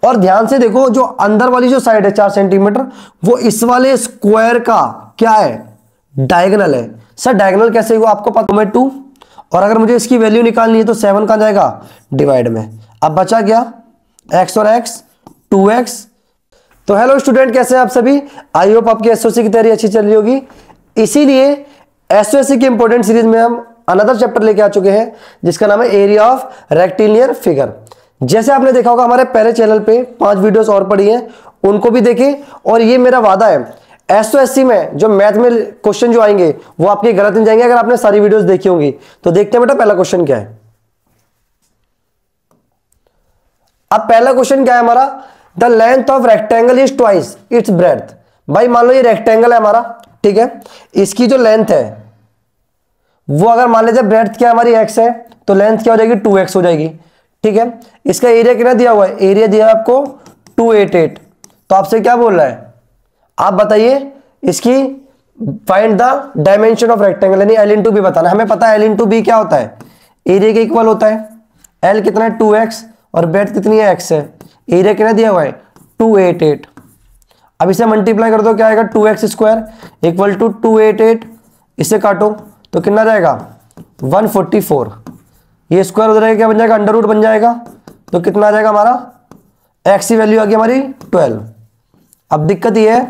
और ध्यान से देखो, जो अंदर वाली जो साइड है 4 सेंटीमीटर, वो इस वाले स्क्वायर का क्या है, डायगोनल है। सर डायगोनल कैसे हुआ, आपको पता है 2, और अगर मुझे इसकी वैल्यू निकालनी है तो 7 कहां जाएगा, डिवाइड में। अब बचा क्या, x और x, 2x। तो हेलो स्टूडेंट, कैसे हैं आप सभी। आई होप आपकी एसओसी की तैयारी अच्छी चल रही होगी। इसीलिए एसओसी की इंपॉर्टेंट सीरीज में हम अनदर चैप्टर लेके आ चुके हैं जिसका नाम है एरिया ऑफ रेक्टिलिनियर फिगर। जैसे आपने देखा होगा हमारे पहले चैनल पे 5 वीडियोस और पड़ी हैं, उनको भी देखें। और ये मेरा वादा है, एसओएससी में जो मैथ में क्वेश्चन जो आएंगे वो आपके गलत नहीं जाएंगे अगर आपने सारी वीडियोस देखी होंगी। तो देखते हैं बेटा पहला क्वेश्चन क्या है। अब पहला क्वेश्चन क्या है हमारा, the length of rectangle is twice its breadth. भाई मान लो ये रेक्टेंगल है हमारा, ठीक है, इसकी जो लेंथ है वो अगर मान लीजिए ब्रेड्थ क्या हमारी x है तो लेंथ क्या हो जाएगी 2x हो जाएगी, ठीक है। इसका एरिया कितना दिया हुआ है, एरिया दिया है आपको 288। तो आपसे क्या बोल रहा है, आप बताइए इसकी find the dimension of rectangle, यानी L इंटू बी बताना। हमें पता है L इंटू बी क्या होता है, एरिया के इक्वल होता है। L कितना है 2x और ब्रेड्थ कितनी है x है, एरिया कितना दिया हुआ है 288। अब इसे मल्टीप्लाई कर दो, क्या आएगा 2x स्क्वायर इक्वल टू 288, इसे काटो तो कितना जाएगा 144। ये स्क्वायर हो जाएगा, क्या बन जाएगा अंडर रूट बन जाएगा। तो कितना आ जाएगा हमारा, x की वैल्यू आ गई हमारी 12। अब दिक्कत ये है,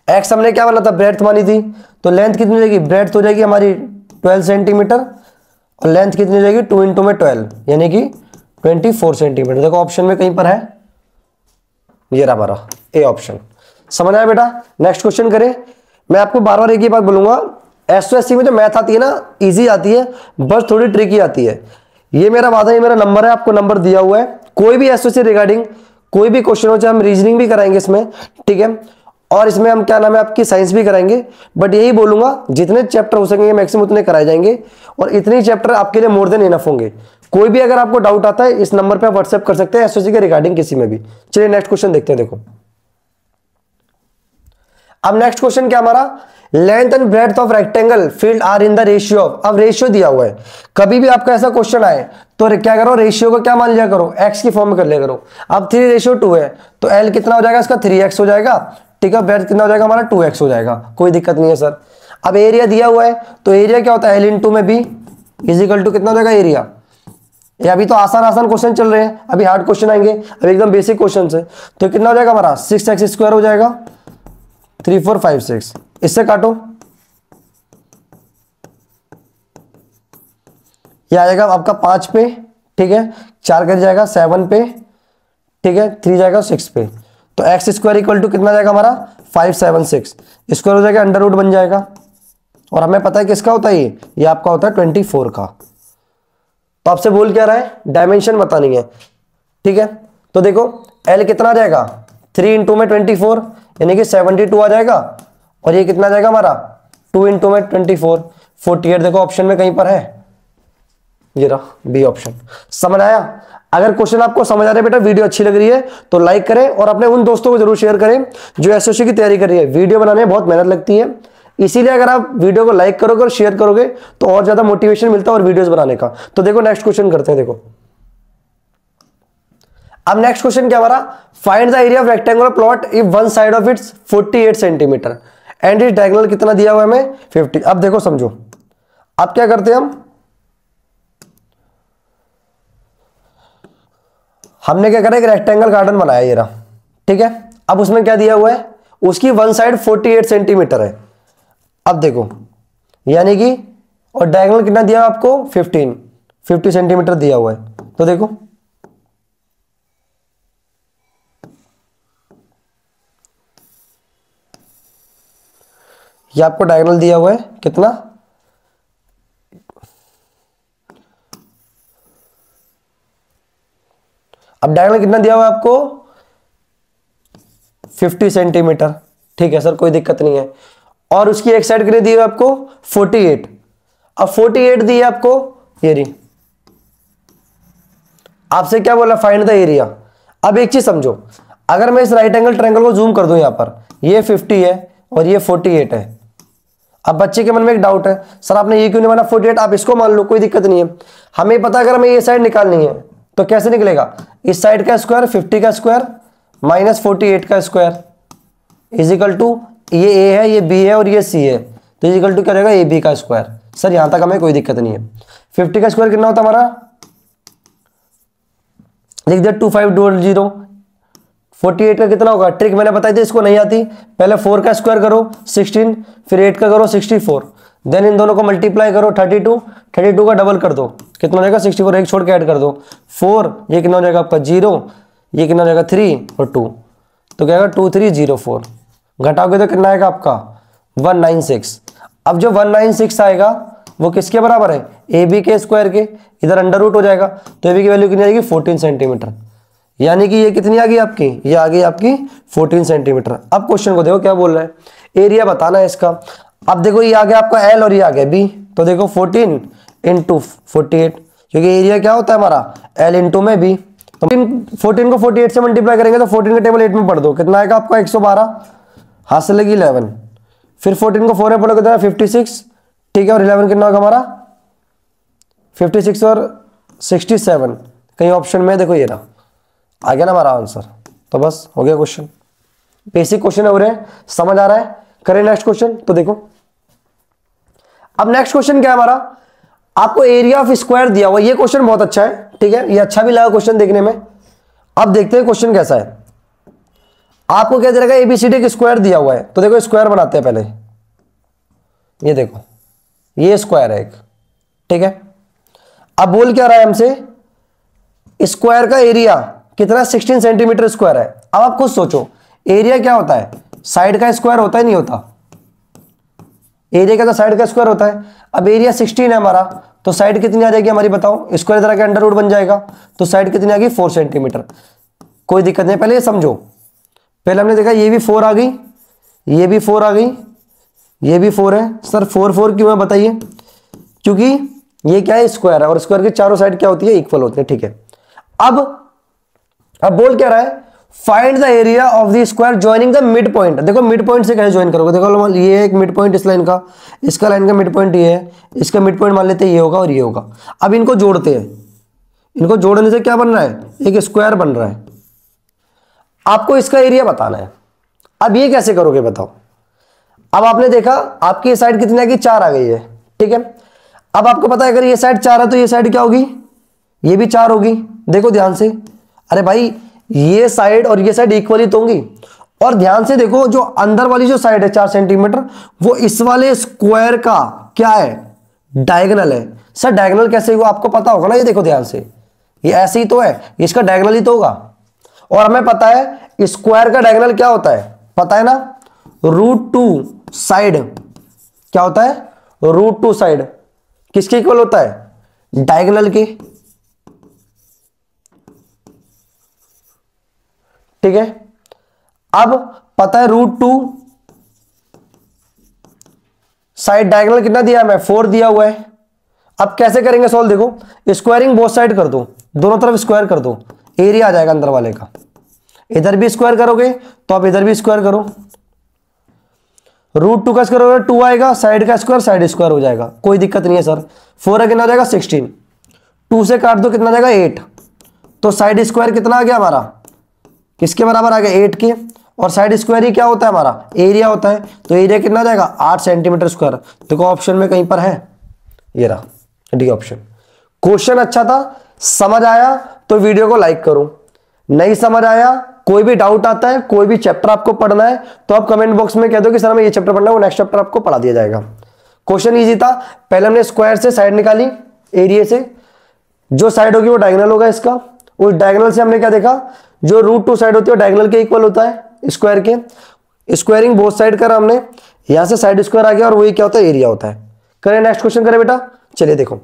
x हमने क्या माना था, ब्रेड्थ मानी थी, तो लेंथ कितनी हो जाएगी, ब्रेड्थ हो जाएगी हमारी 12 सेंटीमीटर और लेंथ कितनी हो जाएगी 2 इंटू में 12 यानी कि 24 सेंटीमीटर। देखो ऑप्शन में कहीं पर है, ये रहा हमारा ए ऑप्शन। समझ आया बेटा। नेक्स्ट क्वेश्चन करें। मैं आपको बार बार एक ही बात बोलूंगा, एसओएससी में जो मैथ आती है ना इजी आती है, बस थोड़ी ट्रिकी आती है। ये मेरा वादा है, मेरा नंबर है, आपको नंबर दिया हुआ है। कोई भी एसओएससी रिगार्डिंग कोई भी क्वेश्चन हो, चाहे हम रीजनिंग भी कराएंगे इसमें, ठीक है, और इसमें हम क्या नाम है आपकी साइंस भी कराएंगे। बट यही बोलूंगा, जितने चैप्टर हो सकेंगे मैक्सिमम उतने कराए जाएंगे, और इतने चैप्टर आपके लिए मोर देन इनफ होंगे। कोई भी अगर आपको डाउट आता है इस नंबर पे आप व्हाट्सएप कर सकते हैं एसओसी के रिगार्डिंग किसी में भी। चलिए नेक्स्ट क्वेश्चन देखते हैं। देखो अब नेक्स्ट क्वेश्चन क्या हमारा, length and breadth of rectangle field are in the ratio of. अब रेशियो दिया हुआ है, कभी भी आपका ऐसा क्वेश्चन आए तो क्या करो, रेशियो को क्या मान लिया करो, x की फॉर्म में कर लिया करो। अब 3:2 है तो L कितना हो जाएगा इसका 3x हो जाएगा, ठीक है। ब्रेड्थ कितना हो जाएगा हमारा 2x हो जाएगा, कोई दिक्कत नहीं है सर। अब एरिया दिया हुआ है तो एरिया क्या होता है L इंटू में बी इजिकल टू कितना हो जाएगा एरिया। ये अभी तो आसान आसान क्वेश्चन चल रहे हैं, अभी हार्ड क्वेश्चन आएंगे, अभी एकदम बेसिक क्वेश्चन है। तो कितना हो जाएगा हमारा 6x स्क्वायर हो जाएगा 3456, इससे काटो ये आ जाएगा आपका 5 पे, ठीक है, 4 कर जाएगा 7 पे, ठीक है, 3 जाएगा 6 पे। तो एक्स स्क्वायर इक्वल टू कितना जाएगा हमारा 576, स्क्वायर हो जाएगा अंडर रूट बन जाएगा। और हमें पता है किसका होता है ये आपका होता है 24 का। तो आपसे बोल क्या रहा है, डायमेंशन बतानी है, ठीक है। तो देखो L कितना आ जाएगा 3 इंटू में 24 यानी कि 72 आ जाएगा, और ये कितना आ जाएगा हमारा 2 इंटू में 24 48। देखो ऑप्शन में कहीं पर है, ये रहा बी ऑप्शन। समझ आया। अगर क्वेश्चन आपको समझ आ रहा है बेटा, वीडियो अच्छी लग रही है तो लाइक करें और अपने उन दोस्तों को जरूर शेयर करें जो एसओसी की तैयारी कर रही है। वीडियो बनाने में बहुत मेहनत लगती है, इसीलिए अगर आप वीडियो को लाइक करोगे और शेयर करोगे तो और ज्यादा मोटिवेशन मिलता है और वीडियोस बनाने का। तो देखो नेक्स्ट क्वेश्चन करते हैं। देखो अब नेक्स्ट क्वेश्चन क्या हमारा, find the area of rectangular plot if one side of its 48 centimetre and its diagonal कितना दिया हुआ है हमें 50। अब देखो समझो, अब क्या करते हैं हमने क्या करा, एक रेक्टेंगल गार्डन बनाया ये रहा, ठीक है। अब उसमें क्या दिया हुआ है, उसकी वन साइड 48 सेंटीमीटर है। अब देखो यानी कि, और डायगोनल कितना दिया आपको 50 सेंटीमीटर दिया हुआ है। तो देखो ये आपको डायगोनल दिया हुआ है कितना, अब डायगोनल कितना दिया हुआ है आपको 50 सेंटीमीटर, ठीक है सर, कोई दिक्कत नहीं है। और उसकी एक साइड कितनी दी है आपको 48। अब 48 दी है आपको ये रही, आपसे क्या बोला फाइंड द एरिया। अब एक चीज समझो, अगर मैं इस राइट एंगल ट्रायंगल को जूम कर दूं, यहां पर ये 50 है और ये 48 है। अब बच्चे के मन में एक डाउट है, सर आपने ये क्यों नहीं माना 48, आप इसको मान लो, कोई दिक्कत नहीं है। हमें पता अगर हमें ये साइड निकालनी है तो कैसे निकलेगा, इस साइड का स्क्वायर 50 का स्क्वायर माइनस 48 का स्क्वायर इजिकल टू, ये ए है, ये बी है और ये सी है, तो इजिकल टू क्या रहेगा, ए बी का स्क्वायर। सर यहां तक हमें कोई दिक्कत नहीं है। 50 का स्क्वायर कितना होता है हमारा, लिख दिया 2500। 48 का कितना होगा, ट्रिक मैंने बताई थी, इसको नहीं आती, पहले 4 का स्क्वायर करो 16, फिर 8 का करो 64, देन इन दोनों को मल्टीप्लाई करो 32, 32 का डबल कर दो, कितना हो जाएगा 64, एक छोड़ के ऐड कर दो 4, ये कितना हो जाएगा आपका 0, ये कितना हो जाएगा 3 और 2, तो क्या आएगा 2304, घटाओगे तो कितना आएगा आपका 196। अब जो 196 आएगा वो किसके बराबर है, ए बी के स्क्वायर के, इधर अंडर रूट हो जाएगा, तो ए बी की वैल्यू कितनी आएगी 14 सेंटीमीटर, यानी कि ये कितनी आ गई आपकी, ये आ गई आपकी 14 सेंटीमीटर। अब क्वेश्चन को देखो क्या बोल रहा है, एरिया बताना है इसका। अब देखो ये आ गया आपका एल और ये आ गया बी, तो देखो 14 इंटू 48, क्योंकि एरिया क्या होता है हमारा एल इंटू में बी, तो 14 को 48 से मल्टीप्लाई करेंगे तो 14 का टेबल 8 में पढ़ दो, कितना आएगा आपका 112, हाथ से लगी 11, फिर 14 को 4 में पढ़ो कितना 56, ठीक है, और 11 कितना होगा हमारा 56 और 67, कहीं ऑप्शन में देखो ये रहा, आ गया ना हमारा आंसर। तो बस हो गया क्वेश्चन, बेसिक क्वेश्चन हो रहे हैं, समझ आ रहा है। करें नेक्स्ट क्वेश्चन। तो देखो अब नेक्स्ट क्वेश्चन क्या है हमारा, आपको एरिया ऑफ स्क्वायर दिया हुआ, ये क्वेश्चन बहुत अच्छा है, ठीक है, ये अच्छा भी लगा क्वेश्चन देखने में। अब देखते हैं क्वेश्चन कैसा है। आपको क्या दे रखा है, एबीसीडी का स्क्वायर दिया हुआ है, तो देखो स्क्वायर बनाते हैं पहले, ये देखो ये स्क्वायर है एक, ठीक है। अब बोल क्या रहा है हमसे, स्क्वायर का एरिया कितना 16 सेंटीमीटर स्क्वायर है। अब आप खुद सोचो, एरिया क्या होता है, साइड का स्क्वायर होता है नहीं होता, एरिया का तो साइड का स्क्वायर होता है। अब एरिया 16 है हमारा, तो साइड कितनी आ जाएगी हमारी बताओ, स्क्वायर तरह के अंडर रूट बन जाएगा, तो साइड कितनी आ गई 4 सेंटीमीटर, कोई दिक्कत नहीं। पहले ये समझो, पहले हमने देखा ये भी 4 आ गई, ये भी 4 आ गई, ये भी 4 है। सर 4 4 क्यों है बताइए, क्योंकि ये क्या है स्क्वायर है, और स्क्वायर की चारों साइड क्या होती है इक्वल होती है, ठीक है। अब बोल क्या रहा है, find the area of the square joining the mid point. देखो मिड पॉइंट से कैसे ज्वाइन करोगे, देखो ये एक मिड पॉइंट इस लाइन का, इसका लाइन का मिड पॉइंट ये है, इसका मिड पॉइंट मान लेते हैं ये होगा और ये होगा। अब इनको जोड़ते हैं, इनको जोड़ने से क्या बन रहा है, एक स्क्वायर बन रहा है। आपको इसका एरिया बताना है। अब ये कैसे करोगे बताओ। अब आपने देखा आपकी साइड कितनी आ गई, 4 आ गई है, ठीक है। अब आपको पता है अगर ये साइड 4 है तो ये साइड क्या होगी, ये भी 4 होगी। देखो ध्यान से, अरे भाई ये साइड और ये साइड इक्वली तो होंगी। और ध्यान से देखो, जो अंदर वाली जो साइड है 4 सेंटीमीटर, वो इस वाले स्क्वायर का क्या है, डायगोनल है। सर डायगोनल कैसे हुआ आपको पता होगा ना, ये देखो ध्यान से, ये ऐसे ही तो है, इसका डायगोनल ही तो होगा। और हमें पता है स्क्वायर का डायगोनल क्या होता है, पता है ना, √2 साइड क्या होता है, √2 साइड किसके इक्वल होता है, डायगोनल के, ठीक है। अब पता है √2 साइड डायगोनल कितना दिया है, मैं 4 दिया हुआ है। अब कैसे करेंगे सॉल्व, देखो स्क्वायरिंग बोथ साइड कर दो, दोनों तरफ स्क्वायर कर दो, एरिया आ जाएगा अंदर वाले का। इधर भी स्क्वायर करोगे तो आप इधर भी स्क्वायर करो, √2 का स्क्वायर होगा 2 आएगा, साइड का स्क्वायर साइड स्क्वायर हो जाएगा, कोई दिक्कत नहीं है सर। 4 है कितना हो जाएगा 16, 2 से काट दो कितना जाएगा 8, तो साइड स्क्वायर कितना आ गया हमारा, किसके बराबर आ गया 8 के। और साइड स्क्वायर ही क्या होता है हमारा, एरिया होता है, तो एरिया कितना आ जाएगा 8 सेंटीमीटर स्क्वायर। देखो ऑप्शन में कहीं पर है, ये रहा डी ऑप्शन। क्वेश्चन अच्छा था, समझ आया तो वीडियो को लाइक करो, नहीं समझ आया कोई भी डाउट आता है, कोई भी चैप्टर आपको पढ़ना है तो आप कमेंट बॉक्स में कह दो कि सर हमें ये चैप्टर पढ़ना है, वो नेक्स्ट चैप्टर आपको पढ़ा दिया जाएगा। क्वेश्चन इजी था, पहले हमने स्क्वायर से साइड निकाली, एरिया से जो साइड होगी वो डायगोनल होगा इसका, उस डायगोनल से हमने क्या देखा, जो √2 साइड होती है डायगोनल के इक्वल होता है स्क्वायर के। स्क्वायरिंग बोथ साइड करा हमने, यहां से साइड स्क्वायर आ गया और वही क्या होता है, एरिया होता है। करें नेक्स्ट क्वेश्चन करें बेटा, चलिए देखो।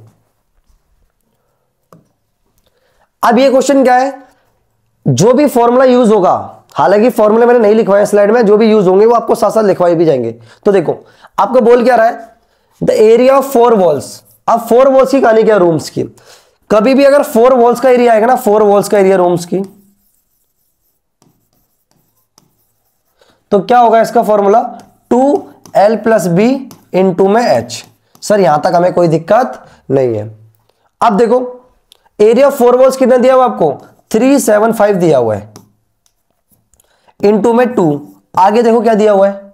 अब ये क्वेश्चन क्या है, जो भी फॉर्मूला यूज होगा, हालांकि फॉर्मूला मैंने नहीं लिखवाया स्लाइड में, जो भी यूज होंगे वो आपको साथ साथ लिखवाए भी जाएंगे। तो देखो आपको बोल क्या रहा है, द एरिया ऑफ 4 वॉल्स। अब 4 वॉल्स की कहानी क्या है, रूम्स की। कभी भी अगर 4 वॉल्स का एरिया आएगा ना, 4 वॉल्स का एरिया रूम्स की, तो क्या होगा इसका फॉर्मूला 2l + b × में h। सर यहां तक हमें कोई दिक्कत नहीं है। अब देखो एरिया ऑफ 4 वॉल्स कितना दिया हुआ आपको 375 दिया हुआ है, इनटू में 2। आगे देखो क्या दिया हुआ है,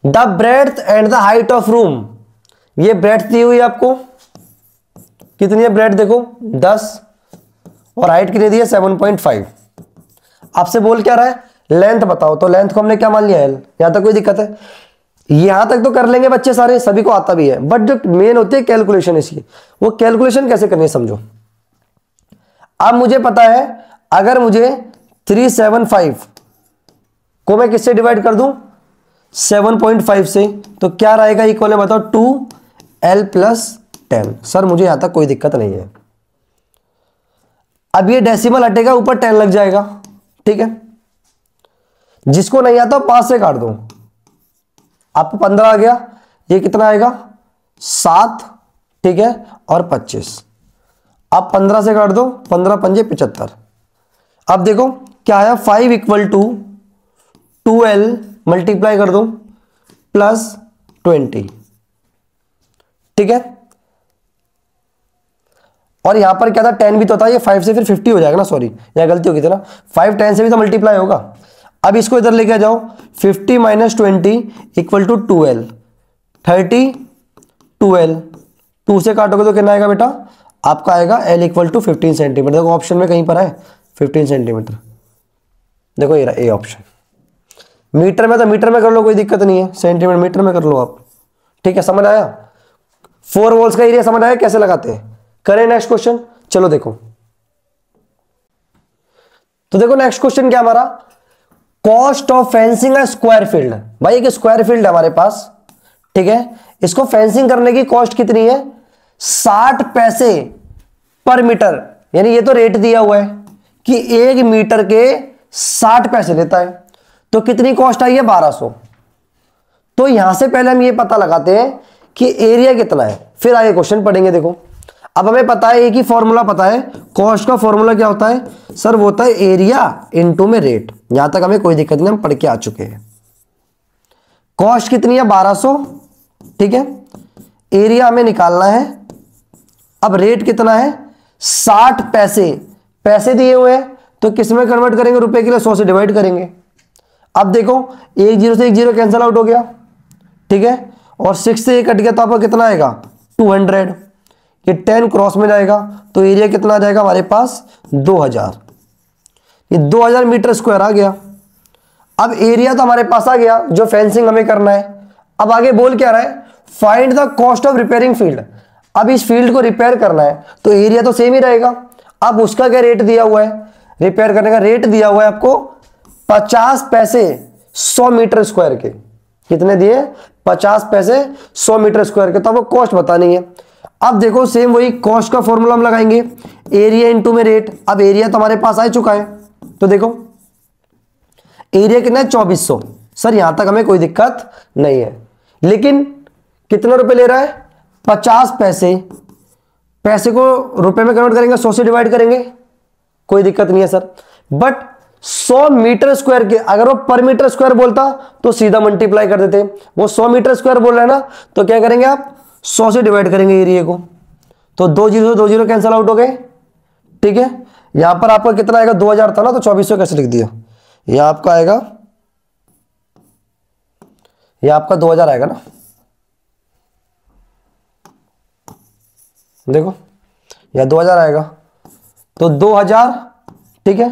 the breadth and the height of room. ये ब्रेड्थ दी हुई है आपको, कितनी है ब्रेड्थ देखो 10, और हाइट कितनी दी है 7.5। आपसे बोल क्या रहा है, लेंथ बताओ, तो लेंथ को हमने क्या मान लिया एल। यहां तक कोई दिक्कत है, यहां तक तो कर लेंगे बच्चे सारे, सभी को आता भी है, बट जो मेन होती है कैलकुलेशन इसकी, वो कैलकुलेशन कैसे करनी है समझो। अब मुझे पता है अगर मुझे 375 को मैं किससे डिवाइड कर दूं 7.5 से, तो क्या रहेगा इक्वल है बताओ 2l + 10। सर मुझे यहां तक कोई दिक्कत नहीं है। अब ये डेसिमल हटेगा, ऊपर 10 लग जाएगा, ठीक है। जिसको नहीं आता 5 से काट दो, आपको 15 आ गया, ये कितना आएगा 7, ठीक है, और 25। अब 15 से काट दो, 15 पंजे 75। अब देखो क्या आया 5 = 2l मल्टीप्लाई कर दो +20, ठीक है। और यहां पर क्या था 10 भी तो था, ये 5 से फिर 50 हो जाएगा ना, सॉरी यहां गलती होगी थी ना, 5 10 से भी तो मल्टीप्लाई होगा। अब इसको इधर लेके जाओ, 50 - 20 = 2l, 30 2l, 2 से काटोगे तो कितना आएगा बेटा, आपका आएगा l = 15 सेंटीमीटर। देखो ऑप्शन में कहीं पर है 15 सेंटीमीटर, देखो ये रहा ए ऑप्शन। मीटर में तो मीटर में कर लो, कोई दिक्कत नहीं है, सेंटीमीटर मीटर में कर लो आप, ठीक है। समझ आया, 4 वॉल्स का एरिया समझ आया कैसे लगाते हैं। करें नेक्स्ट क्वेश्चन, चलो देखो। तो देखो नेक्स्ट क्वेश्चन क्या हमारा, cost of fencing a square field. भाई एक स्क्वायर फील्ड है हमारे पास, ठीक है, इसको फेंसिंग करने की कॉस्ट कितनी है 60 पैसे पर मीटर, यानी ये तो रेट दिया हुआ है कि 1 मीटर के 60 पैसे लेता है, तो कितनी कॉस्ट आई है 1200। तो यहां से पहले हम ये पता लगाते हैं कि एरिया कितना है, फिर आगे क्वेश्चन पढ़ेंगे। देखो अब हमें पता है, एक ही फॉर्मूला पता है, कॉस्ट का फॉर्मूला क्या होता है सर, वो होता है एरिया इनटू में रेट। यहां तक हमें कोई दिक्कत नहीं, हम पढ़ के आ चुके हैं। कॉस्ट कितनी है 1200, ठीक है, एरिया हमें निकालना है। अब रेट कितना है 60 पैसे, पैसे दिए हुए हैं तो किस में कन्वर्ट करेंगे, रुपए के लिए 100 से डिवाइड करेंगे। अब देखो 1 0 से 1 0 कैंसिल आउट हो गया, ठीक है, और 6 से 1 कट गया तो आपका कितना आएगा 200। ये 10 क्रॉस में जाएगा तो एरिया कितना आ जाएगा हमारे पास 2000, ये 2000 मीटर स्क्वायर आ गया। अब एरिया तो हमारे पास आ गया, जो फेंसिंग हमें करना है। अब आगे बोल क्या रहा है, find the cost of repairing field. अब इस फील्ड को रिपेयर करना है तो एरिया तो सेम ही रहेगा। अब उसका क्या रेट दिया हुआ है, रिपेयर करने का रेट दिया हुआ है आपको 50 पैसे 100 मीटर स्क्वायर के। कितने दिए 50 पैसे 100 मीटर स्क्वायर के, तो आपको कॉस्ट बतानी है। अब देखो सेम वही कॉस्ट का फॉर्मूला हम लगाएंगे, एरिया इनटू में रेट। अब एरिया तो हमारे पास आ चुका है, तो देखो एरिया कितना है 2400। सर यहां तक हमें कोई दिक्कत नहीं है, लेकिन कितना रुपए ले रहा है 50 पैसे, पैसे को रुपए में कन्वर्ट करेंगे 100 से डिवाइड करेंगे, कोई दिक्कत नहीं है सर। बट 100 मीटर स्क्वायर के, अगर वो पर मीटर स्क्वायर बोलता तो सीधा मल्टीप्लाई कर देते, वो 100 मीटर स्क्वायर बोल रहा है ना, तो क्या करेंगे आप 100 से डिवाइड करेंगे एरिया को, तो 2 0 2 0 कैंसिल आउट हो गए, ठीक है। यहां पर आपका कितना आएगा 2000 था ना, तो 2400 कैसे लिख दिया, यह आपका आएगा, यह आपका 2000 आएगा ना, देखो यह 2000 आएगा, तो 2000, ठीक है।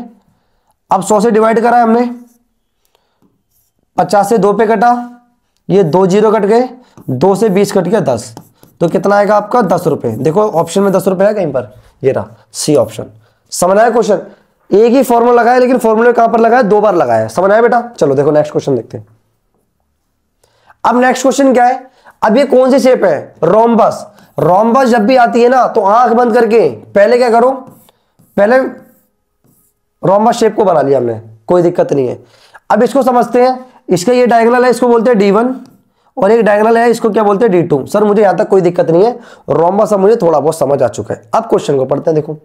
अब 100 से डिवाइड करा है हमने, 50 से 2 पे कटा, ये 2 0 कट गए, 2 से 20 कट गया 10, तो कितना आएगा आपका 10 रुपए। देखो ऑप्शन में 10 रुपए है कहीं पर, ये रहा सी ऑप्शन। समझ आया क्वेश्चन, एक ही फॉर्मूला लगाया, लेकिन फॉर्मूले कहां पर लगाया 2 बार लगाया, समझ आया बेटा। चलो देखो नेक्स्ट क्वेश्चन देखते हैं। अब नेक्स्ट क्वेश्चन क्या है, अब ये कौन सी शेप है रोम्बस। रोम्बस जब भी आती है ना तो आंख बंद करके पहले क्या करो, पहले रोम्बस शेप को बना लिया हमने, कोई दिक्कत नहीं है। अब इसको समझते हैं, इसका ये डायगोनल है, इसको बोलते हैं D1, और एक डायगोनल है, इसको क्या बोलते हैं D2। सर मुझे यहां तक कोई दिक्कत नहीं है, रोम्बस अब मुझे थोड़ा बहुत समझ आ चुका है। अब क्वेश्चन को पढ़ते हैं, देखो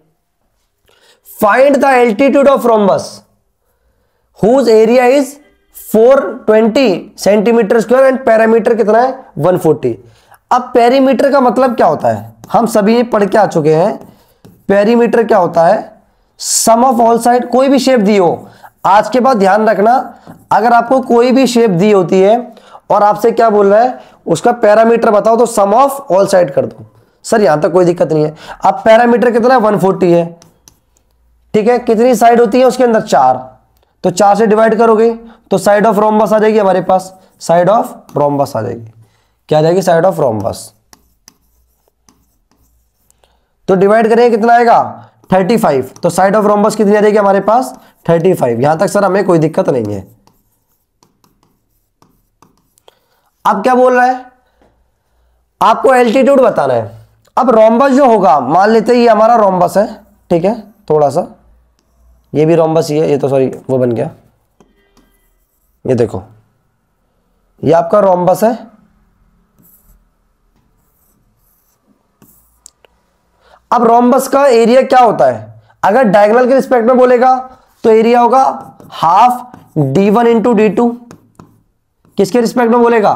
find the altitude of rhombus whose area is 420 centimetre square and parameter कितना है 140। अब पेरीमीटर का मतलब क्या होता है हम सभी पढ़ के आ चुके हैं पेरीमीटर क्या होता है, सम ऑफ ऑल साइड। कोई भी शेप दी हो, आज के बाद ध्यान रखना, अगर आपको कोई भी शेप दी होती है और आपसे क्या बोल रहा है उसका पैरामीटर बताओ, तो सम ऑफ ऑल साइड कर दो। सर यहां तक कोई दिक्कत नहीं है। अब पैरामीटर कितना है 140 है, ठीक है। कितनी साइड होती है उसके अंदर 4, तो 4 से डिवाइड करोगे तो साइड ऑफ रोम्बस आ जाएगी हमारे पास, साइड ऑफ रोम्बस आ जाएगी। क्या आ जाएगी? Side of rhombus. तो डिवाइड करेंगे कितना आएगा 35, तो साइड ऑफ रोम्बस कितनी आ जाएगी हमारे पास 35। यहां तक सर हमें कोई दिक्कत नहीं है। अब क्या बोल रहा है, आपको एल्टीट्यूड बताना है। अब रोम्बस जो होगा, मान लेते हैं ये हमारा रोम्बस है, ठीक है, थोड़ा सा ये भी रोम्बस ही है, ये तो सॉरी वो बन गया, ये देखो ये आपका रोम्बस है। अब रोम्बस का एरिया क्या होता है, अगर डायगोनल के रिस्पेक्ट में बोलेगा तो एरिया होगा हाफ d1 इंटू d2। किसके रिस्पेक्ट में बोलेगा?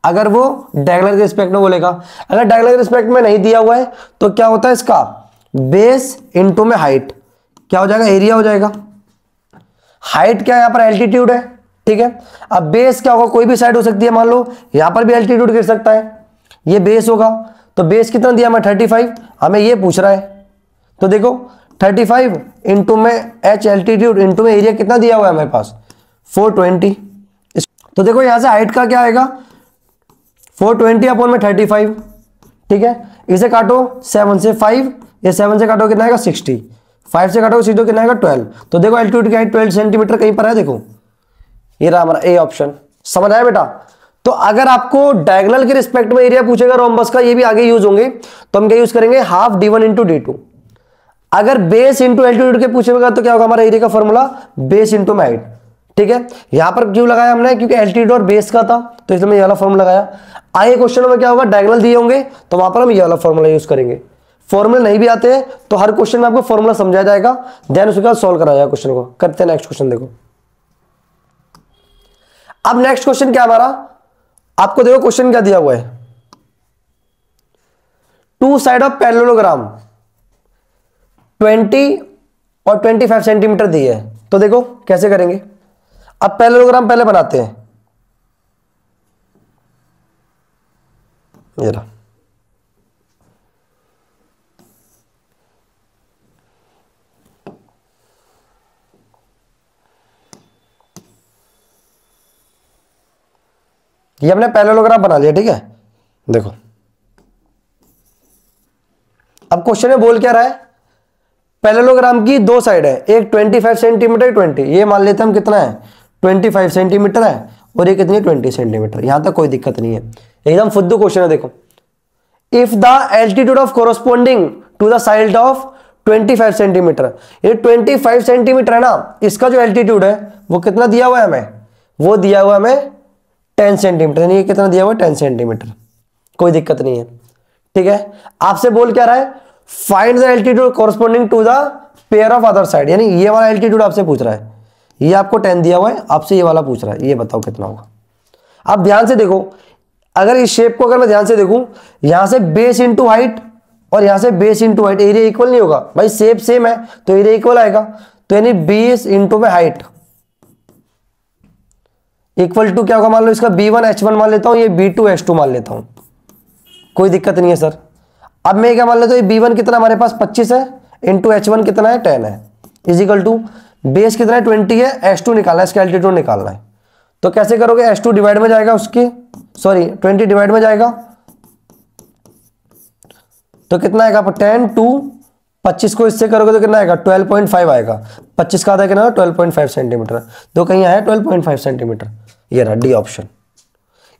अगर वो डायगोनल के रिस्पेक्ट में बोलेगा। अगर डायगोनल के रिस्पेक्ट में नहीं दिया हुआ है तो क्या होता है इसका बेस इंटू में हाइट, क्या हो जाएगा एरिया हो जाएगा। हाइट क्या है यहाँ पर एल्टीट्यूड है, ठीक है। अब बेस क्या होगा, कोई भी साइड हो सकती है, मान लो यहां पर भी एल्टीट्यूड गिर सकता है, ये बेस होगा। तो बेस कितना दिया हमें 35, हमें ये पूछ रहा है। तो देखो 35 इंटू में एच एल्टीट्यूड इंटू में एरिया कितना दिया हुआ है हमारे पास 420। तो देखो यहां से हाइट का क्या आएगा 420 अपॉन में 35, ठीक है। इसे काटो 7 से 5, ये 7 से काटो कितना आएगा 60, 5 से काटो 60 कितना आएगा 12। तो देखो एल्टीट्यूड की हाइट 12 सेंटीमीटर कहीं पर है, देखो ये रहा हमारा ए ऑप्शन। समझ आया बेटा? तो अगर आपको डायगोनल के रिस्पेक्ट में एरिया पूछेगा रोम्बस का, ये भी आगे यूज होंगे, तो हम क्या यूज करेंगे हाफ d1 इंटू d2। अगर बेस इंटू एल्टीट्यूड के पूछेगा तो क्या होगा हमारा एरिया का फॉर्मूला बेस इंटू में हाइट, ठीक है। यहां पर क्यों लगाया हमने, क्योंकि एल्टीट्यूड और बेस का था, तो इसलिए ये वाला फॉर्मूला लगाया। आगे क्वेश्चन में क्या होगा डायगोनल दिए होंगे तो वहां पर हम ये वाला फॉर्मूला यूज करेंगे। फॉर्मूले नहीं भी आते हैं तो हर क्वेश्चन में आपको फॉर्मूला समझाया जाएगा, देन उसके बाद सॉल्व कराया जाएगा क्वेश्चन को। करते हैं नेक्स्ट क्वेश्चन। देखो अब नेक्स्ट क्वेश्चन क्या हमारा, आपको देखो क्वेश्चन क्या दिया हुआ है, टू साइड ऑफ पैरेललोग्राम 20 और 25 सेंटीमीटर दी है। तो देखो कैसे करेंगे। अब पैरेललोग्राम पहले बनाते हैं, ये रहा, ये हमने पैरेललोग्राम बना लिया, ठीक है। देखो अब क्वेश्चन में बोल क्या रहा है, पैरेललोग्राम की दो साइड है, एक 25 सेंटीमीटर 20, ये मान लेते हैं हम कितना है 25 सेंटीमीटर है, और ये कितनी 20 सेंटीमीटर। यहां तक कोई दिक्कत नहीं है, एकदम फुद्दू क्वेश्चन है। देखो if the altitude of corresponding to the side of 25 centimetre, ये 25 सेंटीमीटर है ना, इसका जो एल्टीट्यूड है वो कितना दिया हुआ है हमें, वो दिया हुआ है हमें 10 सेंटीमीटर, यानी ये कितना दिया हुआ है 10 सेंटीमीटर। कोई दिक्कत नहीं है, ठीक है। आपसे बोल क्या रहा है, find the altitude corresponding to the pair of other side, यानी ये वाला एल्टीट्यूड आपसे पूछ रहा है। ये आपको 10 दिया हुआ है, आपसे ये वाला पूछ रहा है, ये बताओ कितना होगा। अब ध्यान से देखो, अगर इस शेप को अगर मैं ध्यान से देखूं, यहां से बेस इंटू हाइट और यहां से base into height, area equal नहीं होगा भाई, शेप सेम है तो एरिया इक्वल आएगा। तो यानी बेस इंटू में हाइट इक्वल टू क्या होगा, मान लो इसका b1 h1 मान लेता हूं, ये b2 h2 मान लेता हूं, कोई दिक्कत नहीं है सर। अब मैं क्या मान लेता हूं, ये b1 कितना हमारे पास 25 है, इंटू h1 कितना है 10 है, इजिकल टू बेस कितना है 20 है, h2 निकालना है, इसका एल्टीट्यूड निकालना है। तो कैसे करोगे, h2 डिवाइड में जाएगा उसके, सॉरी 20 डिवाइड में जाएगा, तो कितना आएगा 10 टू 25 को इससे करोगे तो कितना आएगा 12.5 आएगा। 25 का आधा कितना 12.5 सेंटीमीटर, तो कहीं आया 12.5 सेंटीमीटर, ये रहा डी ऑप्शन।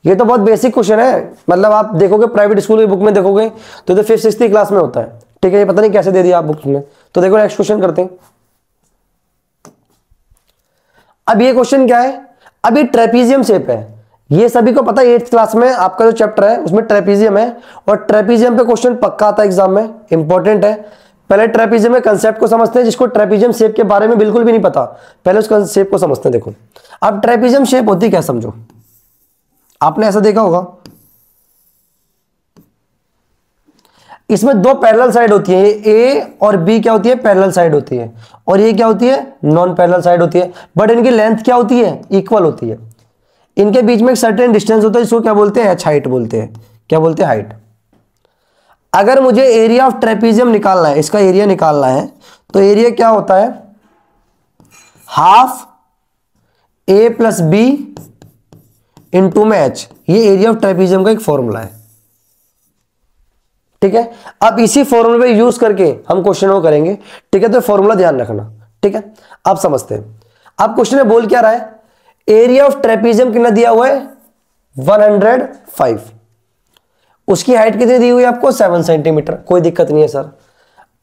ये तो बहुत बेसिक क्वेश्चन है, मतलब आप देखोगे प्राइवेट स्कूल की बुक में देखोगे तो 5th 6th क्लास में होता है, ठीक है। ये पता नहीं कैसे दे दिया आप बुक में। तो देखो नेक्स्ट क्वेश्चन करते हैं। अब ये क्वेश्चन क्या है, अभी ट्रेपीजियम शेप है, ये सभी को पता है 8th क्लास में आपका जो चैप्टर है उसमें ट्रेपीजियम है, और ट्रेपीजियम पे क्वेश्चन पक्का आता है एग्जाम में, इंपॉर्टेंट है। पहले ट्रेपीजियम में कंसेप्ट को समझते हैं, जिसको ट्रेपीजियम शेप के बारे में बिल्कुल भी नहीं पता, पहले उस शेप को समझते हैं। देखो अब ट्रेपीजियम शेप होती क्या, समझो, आपने ऐसा देखा होगा, इसमें दो पैरेलल साइड होती है, ए और बी क्या होती है, पैरेलल साइड होती है, और ये क्या होती है, नॉन पैरेलल साइड होती है, बट इनकी लेंथ क्या होती है, इक्वल होती है। इनके बीच में एक सर्टेन डिस्टेंस होता है, इसको क्या बोलते हैं, एच हाइट बोलते हैं। क्या बोलते हैं, हाइट। अगर मुझे एरिया ऑफ ट्रेपीजियम निकालना है, इसका एरिया निकालना है, तो एरिया क्या होता है, हाफ ए प्लस बी इंटू में एच। ये एरिया ऑफ ट्रेपीजियम का एक फॉर्मूला है, ठीक है। अब इसी फॉर्मूले पे यूज करके हम क्वेश्चन को करेंगे, ठीक है। तो फॉर्मूला ध्यान रखना, ठीक है। अब समझते हैं, अब क्वेश्चन में बोल क्या रहा है, एरिया ऑफ ट्रेपीजियम कितना दिया हुआ है, 105। उसकी हाइट कितनी दी हुई है आपको, 7 सेंटीमीटर। कोई दिक्कत नहीं है सर।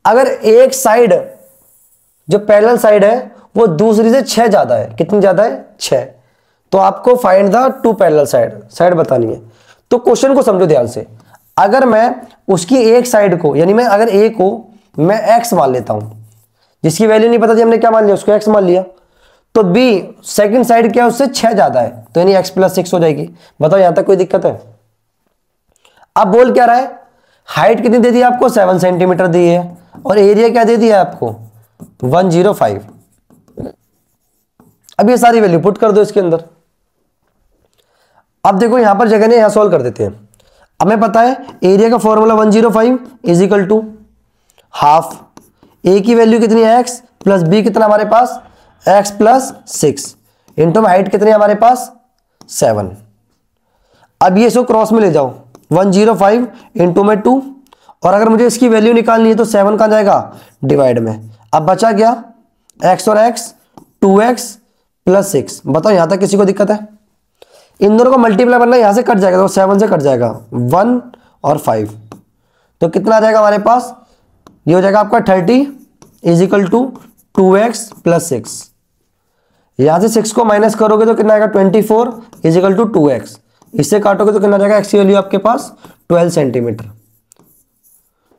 अगर एक साइड जो पैरेलल साइड है वो दूसरी से 6 ज्यादा है, कितनी ज्यादा है, 6, तो आपको find the two parallel side बतानी है। तो क्वेश्चन को समझो ध्यान से। अगर मैं उसकी एक साइड को, यानी मैं अगर ए को मैं x मान लेता हूं, जिसकी वैल्यू नहीं पता थी, हमने क्या मान लिया, उसको x मान लिया, तो b सेकंड साइड क्या है, उससे 6 ज्यादा है, तो यानी x + 6 हो जाएगी। बताओ यहां तक कोई दिक्कत है। अब बोल क्या रहा है, हाइट कितनी दे दी आपको, 7 सेंटीमीटर दी है, और एरिया क्या दे दिया आपको, 105। अब ये सारी वैल्यू पुट कर दो इसके अंदर। अब देखो यहां पर जगह नहीं, यहां सॉल्व कर देते हैं। हमें पता है एरिया का फॉर्मूला 105 = हाफ ए की वैल्यू कितनी है, x प्लस बी कितना हमारे पास, x + 6 इंटू में हाइट कितनी है हमारे पास, 7। अब ये इसको क्रॉस में ले जाओ, 105 इंटू में 2, और अगर मुझे इसकी वैल्यू निकालनी है तो 7 कहां जाएगा, डिवाइड में। अब बचा क्या, x और x, 2x + 6। बताओ यहां तक किसी को दिक्कत है। इन दोनों को मल्टीप्लाई करना, यहां से कट जाएगा तो 7 से कट जाएगा, 1 और 5, तो कितना आ जाएगा हमारे पास, ये हो जाएगा आपका 30 = 2x + 6। यहां से 6 को माइनस करोगे तो कितना आएगा, 24 = 2x। इससे काटोगे तो कितना जाएगा, x की वैल्यू आपके पास 12 सेंटीमीटर।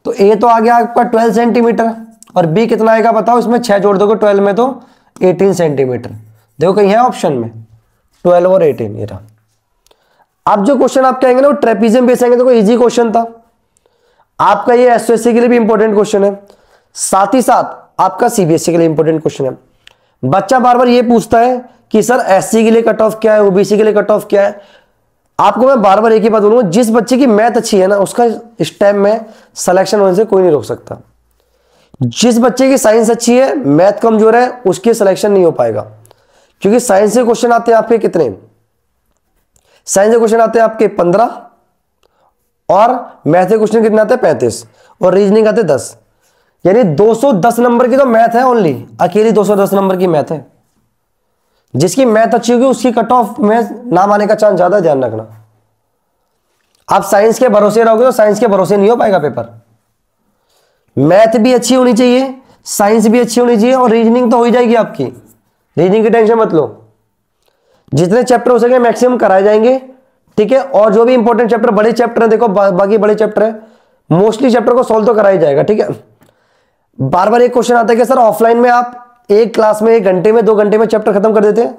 तो a तो आ गया आपका 12 सेंटीमीटर, और b कितना आएगा बताओ, इसमें 6 जोड़ दोगे 12 में तो 18 सेंटीमीटर। देखो कहीं है ऑप्शन में 12 और 18, ये रहा। अब जो क्वेश्चन आप कहेंगे ना वो ट्रेपीजियम बेस आएंगे, तो कोई इजी क्वेश्चन था आपका, ये एसओएससी के लिए भी इंपॉर्टेंट क्वेश्चन है, साथ ही साथ आपका सीबीएसई के लिए इंपॉर्टेंट क्वेश्चन है। बच्चा बार बार ये पूछता है कि सर एससी के लिए कट ऑफ क्या है, ओबीसी के लिए कट ऑफ क्या है। आपको मैं बार बार एक ही बात बोलूंगा, जिस बच्चे की मैथ अच्छी है ना, उसका इस टाइम में सिलेक्शन होने से कोई नहीं रोक सकता। जिस बच्चे की साइंस अच्छी है, मैथ कमजोर है, उसकी सिलेक्शन नहीं हो पाएगा, क्योंकि साइंस से क्वेश्चन आते हैं आपके कितने, साइंस से क्वेश्चन आते हैं आपके 15, और मैथ से क्वेश्चन कितने आते हैं 35, और रीजनिंग आते 10। यानी 210 नंबर की तो मैथ है, ओनली अकेली 210 नंबर की मैथ है। जिसकी मैथ अच्छी होगी उसकी कट ऑफ में नाम आने का चांस ज्यादा, ध्यान रखना। आप साइंस के भरोसे रहोगे तो साइंस के भरोसे नहीं हो पाएगा पेपर। मैथ भी अच्छी होनी चाहिए, साइंस भी अच्छी होनी चाहिए, और रीजनिंग तो हो ही जाएगी आपकी, रीजनिंग की टेंशन मत लो। जितने चैप्टर हो सके मैक्सिमम कराए जाएंगे, ठीक है। और जो भी इंपॉर्टेंट चैप्टर, बड़े चैप्टर है, देखो बाकी बड़े चैप्टर है, मोस्टली चैप्टर को सॉल्व तो कराया जाएगा, ठीक है। बार बार एक क्वेश्चन आता है कि सर ऑफलाइन में आप एक क्लास में 1 घंटे में 2 घंटे में चैप्टर खत्म कर देते हैं।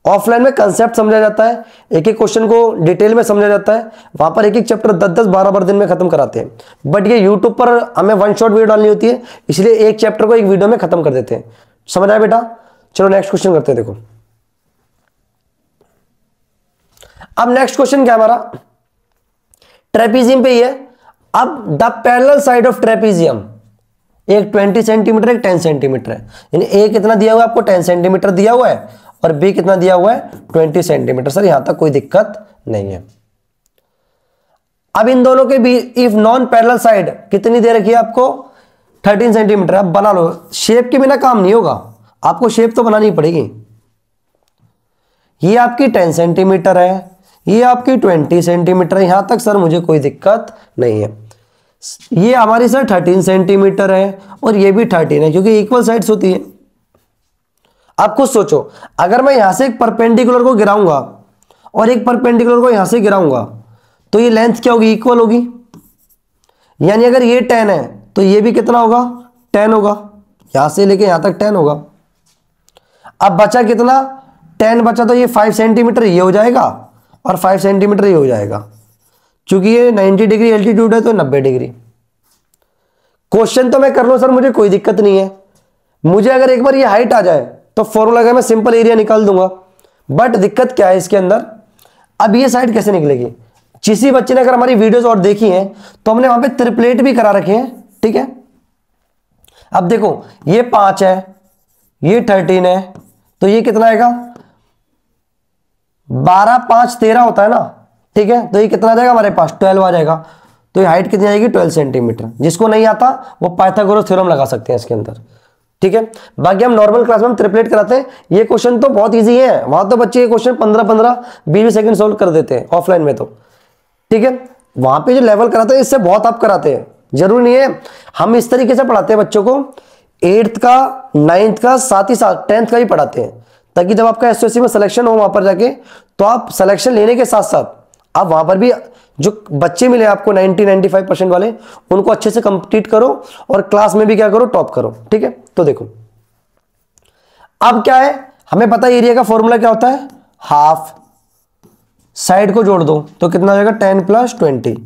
ऑफलाइन में कंसेप्ट समझा जाता है, एक एक क्वेश्चन को डिटेल में समझा जाता है, वहां पर एक एक चैप्टर 10-10 12-12 दिन में खत्म कराते हैं। बट ये यूट्यूब पर हमें 1 शॉट वीडियो डालनी होती है, इसलिए एक चैप्टर को एक वीडियो में खत्म कर देते हैं। समझ आया बेटा। चलो नेक्स्ट क्वेश्चन करते हैं। देखो अब नेक्स्ट क्वेश्चन क्या हमारा, ट्रेपीजियम पे ही है। अब the parallel side of trapezium, एक 20 सेंटीमीटर एक 10 सेंटीमीटर है, यानी ए कितना दिया हुआ है आपको, 10 सेंटीमीटर दिया हुआ है, और बी कितना दिया हुआ है, 20 सेंटीमीटर। सर यहां तक कोई दिक्कत नहीं है। अब इन दोनों के बीच इफ नॉन पैरेलल साइड कितनी दे रखी है आपको, 13 सेंटीमीटर। अब बना लो, शेप के बिना काम नहीं होगा, आपको शेप तो बनानी पड़ेगी। ये आपकी 10 सेंटीमीटर है, ये आपकी 20 सेंटीमीटर है, यहां तक सर मुझे कोई दिक्कत नहीं है। ये हमारी सर 13 सेंटीमीटर है, और ये भी 13 है, क्योंकि इक्वल साइड्स होती है। आप खुद सोचो, अगर मैं यहां से एक परपेंडिकुलर को गिराऊंगा और एक परपेंडिकुलर को यहां से गिराऊंगा, तो ये लेंथ क्या होगी, इक्वल होगी। यानी अगर ये 10 है तो ये भी कितना होगा, 10 होगा, यहां से लेके यहां तक 10 होगा। अब बचा कितना, 10 बचा, तो ये 5 सेंटीमीटर ये हो जाएगा, और 5 सेंटीमीटर ये हो जाएगा, क्योंकि ये 90 डिग्री एल्टीट्यूड है तो 90 डिग्री। क्वेश्चन तो मैं कर लूं सर, मुझे कोई दिक्कत नहीं है, मुझे अगर एक बार ये हाइट आ जाए तो फॉर्मूला का मैं सिंपल एरिया निकाल दूंगा। बट दिक्कत क्या है इसके अंदर, अब ये साइड कैसे निकलेगी। किसी बच्चे ने अगर हमारी वीडियोस और देखी हैं तो हमने वहां पे ट्रिपलेट भी करा रखे हैं, ठीक है। अब देखो ये 5 है, ये 13 है, तो ये कितना आएगा 12 5 13 होता है ना, ठीक है। तो ये कितना आ जाएगा हमारे पास 12 आ जाएगा। तो ये हाइट कितनी आएगी 12 सेंटीमीटर। जिसको नहीं आता वो पाइथागोरस थ्योरम लगा सकते हैं इसके अंदर, ठीक है। बाकी हम नॉर्मल क्लास में हम ट्रिपलेट कराते हैं। ये क्वेश्चन तो बहुत इजी है, वहां तो बच्चे ये क्वेश्चन 15-15 20 सेकंड सोल्व कर देते हैं ऑफलाइन में, तो ठीक है। वहां पे जो लेवल कराते हैं इससे बहुत आप कराते हैं, जरूरी नहीं है। हम इस तरीके से पढ़ाते हैं बच्चों को, 8th का 9th का साथ ही साथ 10th का भी पढ़ाते हैं, ताकि जब आपका एसओसी में सिलेक्शन हो वहां पर जाके, तो आप सिलेक्शन लेने के साथ साथ आप वहां पर भी जो बच्चे मिले आपको 90-95% वाले, उनको अच्छे से कंप्लीट करो और क्लास में भी क्या करो, टॉप करो, ठीक है। तो देखो अब क्या है, हमें पता है एरिया का फॉर्मूला क्या होता है, हाफ, साइड को जोड़ दो तो कितना हो जाएगा 10 + 20,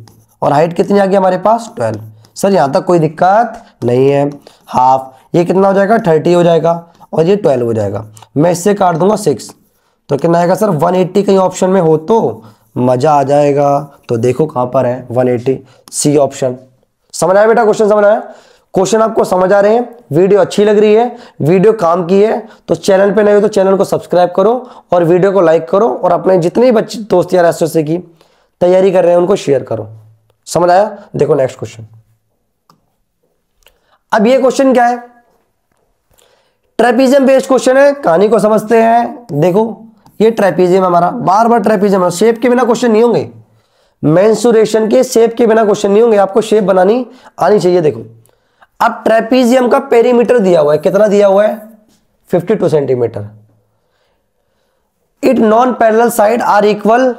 और हाइट कितनी आ गई हमारे पास 12। सर यहां तक कोई दिक्कत नहीं है। हाफ ये कितना हो जाएगा 30 हो जाएगा, और ये 12 हो जाएगा। मैं इससे काट दूंगा 6, तो कितना आएगा सर 180 कहीं ऑप्शन में हो तो मजा आ जाएगा। तो देखो कहां पर है 180, सी ऑप्शन। समझ आया बेटा, क्वेश्चन समझ आया, क्वेश्चन आपको समझ आ रहे हैं, वीडियो अच्छी लग रही है, वीडियो काम की है तो चैनल पे नए हो तो चैनल को सब्सक्राइब करो और वीडियो को लाइक करो, और अपने जितने भी बच्चे दोस्त यार एसएससी की तैयारी कर रहे हैं उनको शेयर करो। समझ आया। देखो नेक्स्ट क्वेश्चन। अब ये क्वेश्चन क्या है, ट्रेपीजियम बेस्ड क्वेश्चन है। कहानी को समझते हैं। देखो ये ट्रेपीजियम हमारा, बार बार ट्रेपीजियम, शेप के बिना क्वेश्चन नहीं होंगे, मेंसुरेशन के शेप के बिना क्वेश्चन नहीं होंगे, आपको शेप बनानी आनी चाहिए। देखो अब ट्रेपीजियम का पेरीमीटर दिया हुआ है, कितना दिया हुआ है 52 centimetre. It non parallel side are equal,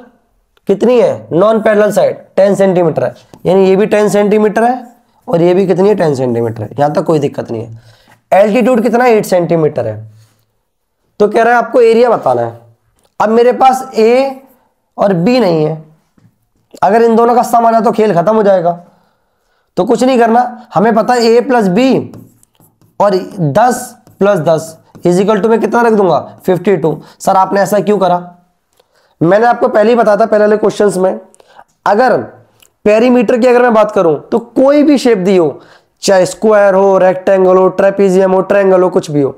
कितनी है नॉन पैरेलल साइड 10 सेंटीमीटर है, यानी ये भी 10 सेंटीमीटर है और ये भी कितनी है 10 सेंटीमीटर है, यहां तक कोई दिक्कत नहीं है। एल्टीट्यूड कितना 8 सेंटीमीटर है। तो कह रहा है आपको एरिया बताना है। अब मेरे पास ए और बी नहीं है, अगर इन दोनों का सम आना तो खेल खत्म हो जाएगा। तो कुछ नहीं करना, हमें पता है a + b और 10 + 10 = में कितना रख दूंगा 52। सर आपने ऐसा क्यों करा, मैंने आपको पहले ही बताया था पहले वाले क्वेश्चंस में, अगर पेरीमीटर की अगर मैं बात करूं तो कोई भी शेप दी हो, चाहे स्क्वायर हो, रेक्टेंगल हो, ट्रेपीजियम हो, ट्रायंगल हो, कुछ भी हो,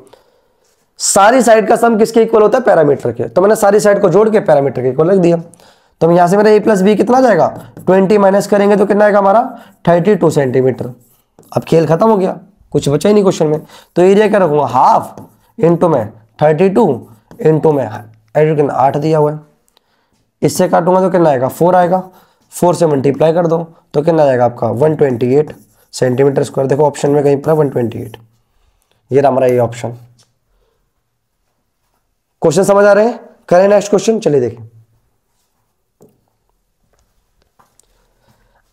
सारी साइड का सम किसके इक्वल होता है पैरामीटर के। तो मैंने सारी साइड को जोड़ के पैरामीटर के इक्वल रख दिया। तो यहां से मेरा a + b कितना जाएगा 20 माइनस करेंगे तो कितना आएगा हमारा 32 सेंटीमीटर। अब खेल खत्म हो गया, कुछ बचा ही नहीं क्वेश्चन में। तो एरिया क्या रखूंगा, हाफ इंटू में 32 इंटू में 8 दिया हुआ है, इससे काटूंगा तो कितना आएगा 4 आएगा, 4 से मल्टीप्लाई कर दो तो कितना आएगा आपका 128 सेंटीमीटर स्क्वायर। देखो ऑप्शन में कहीं पर 128, ये रहा हमारा ये ऑप्शन। क्वेश्चन समझ आ रहे हैं, करें नेक्स्ट क्वेश्चन, चलिए देखें।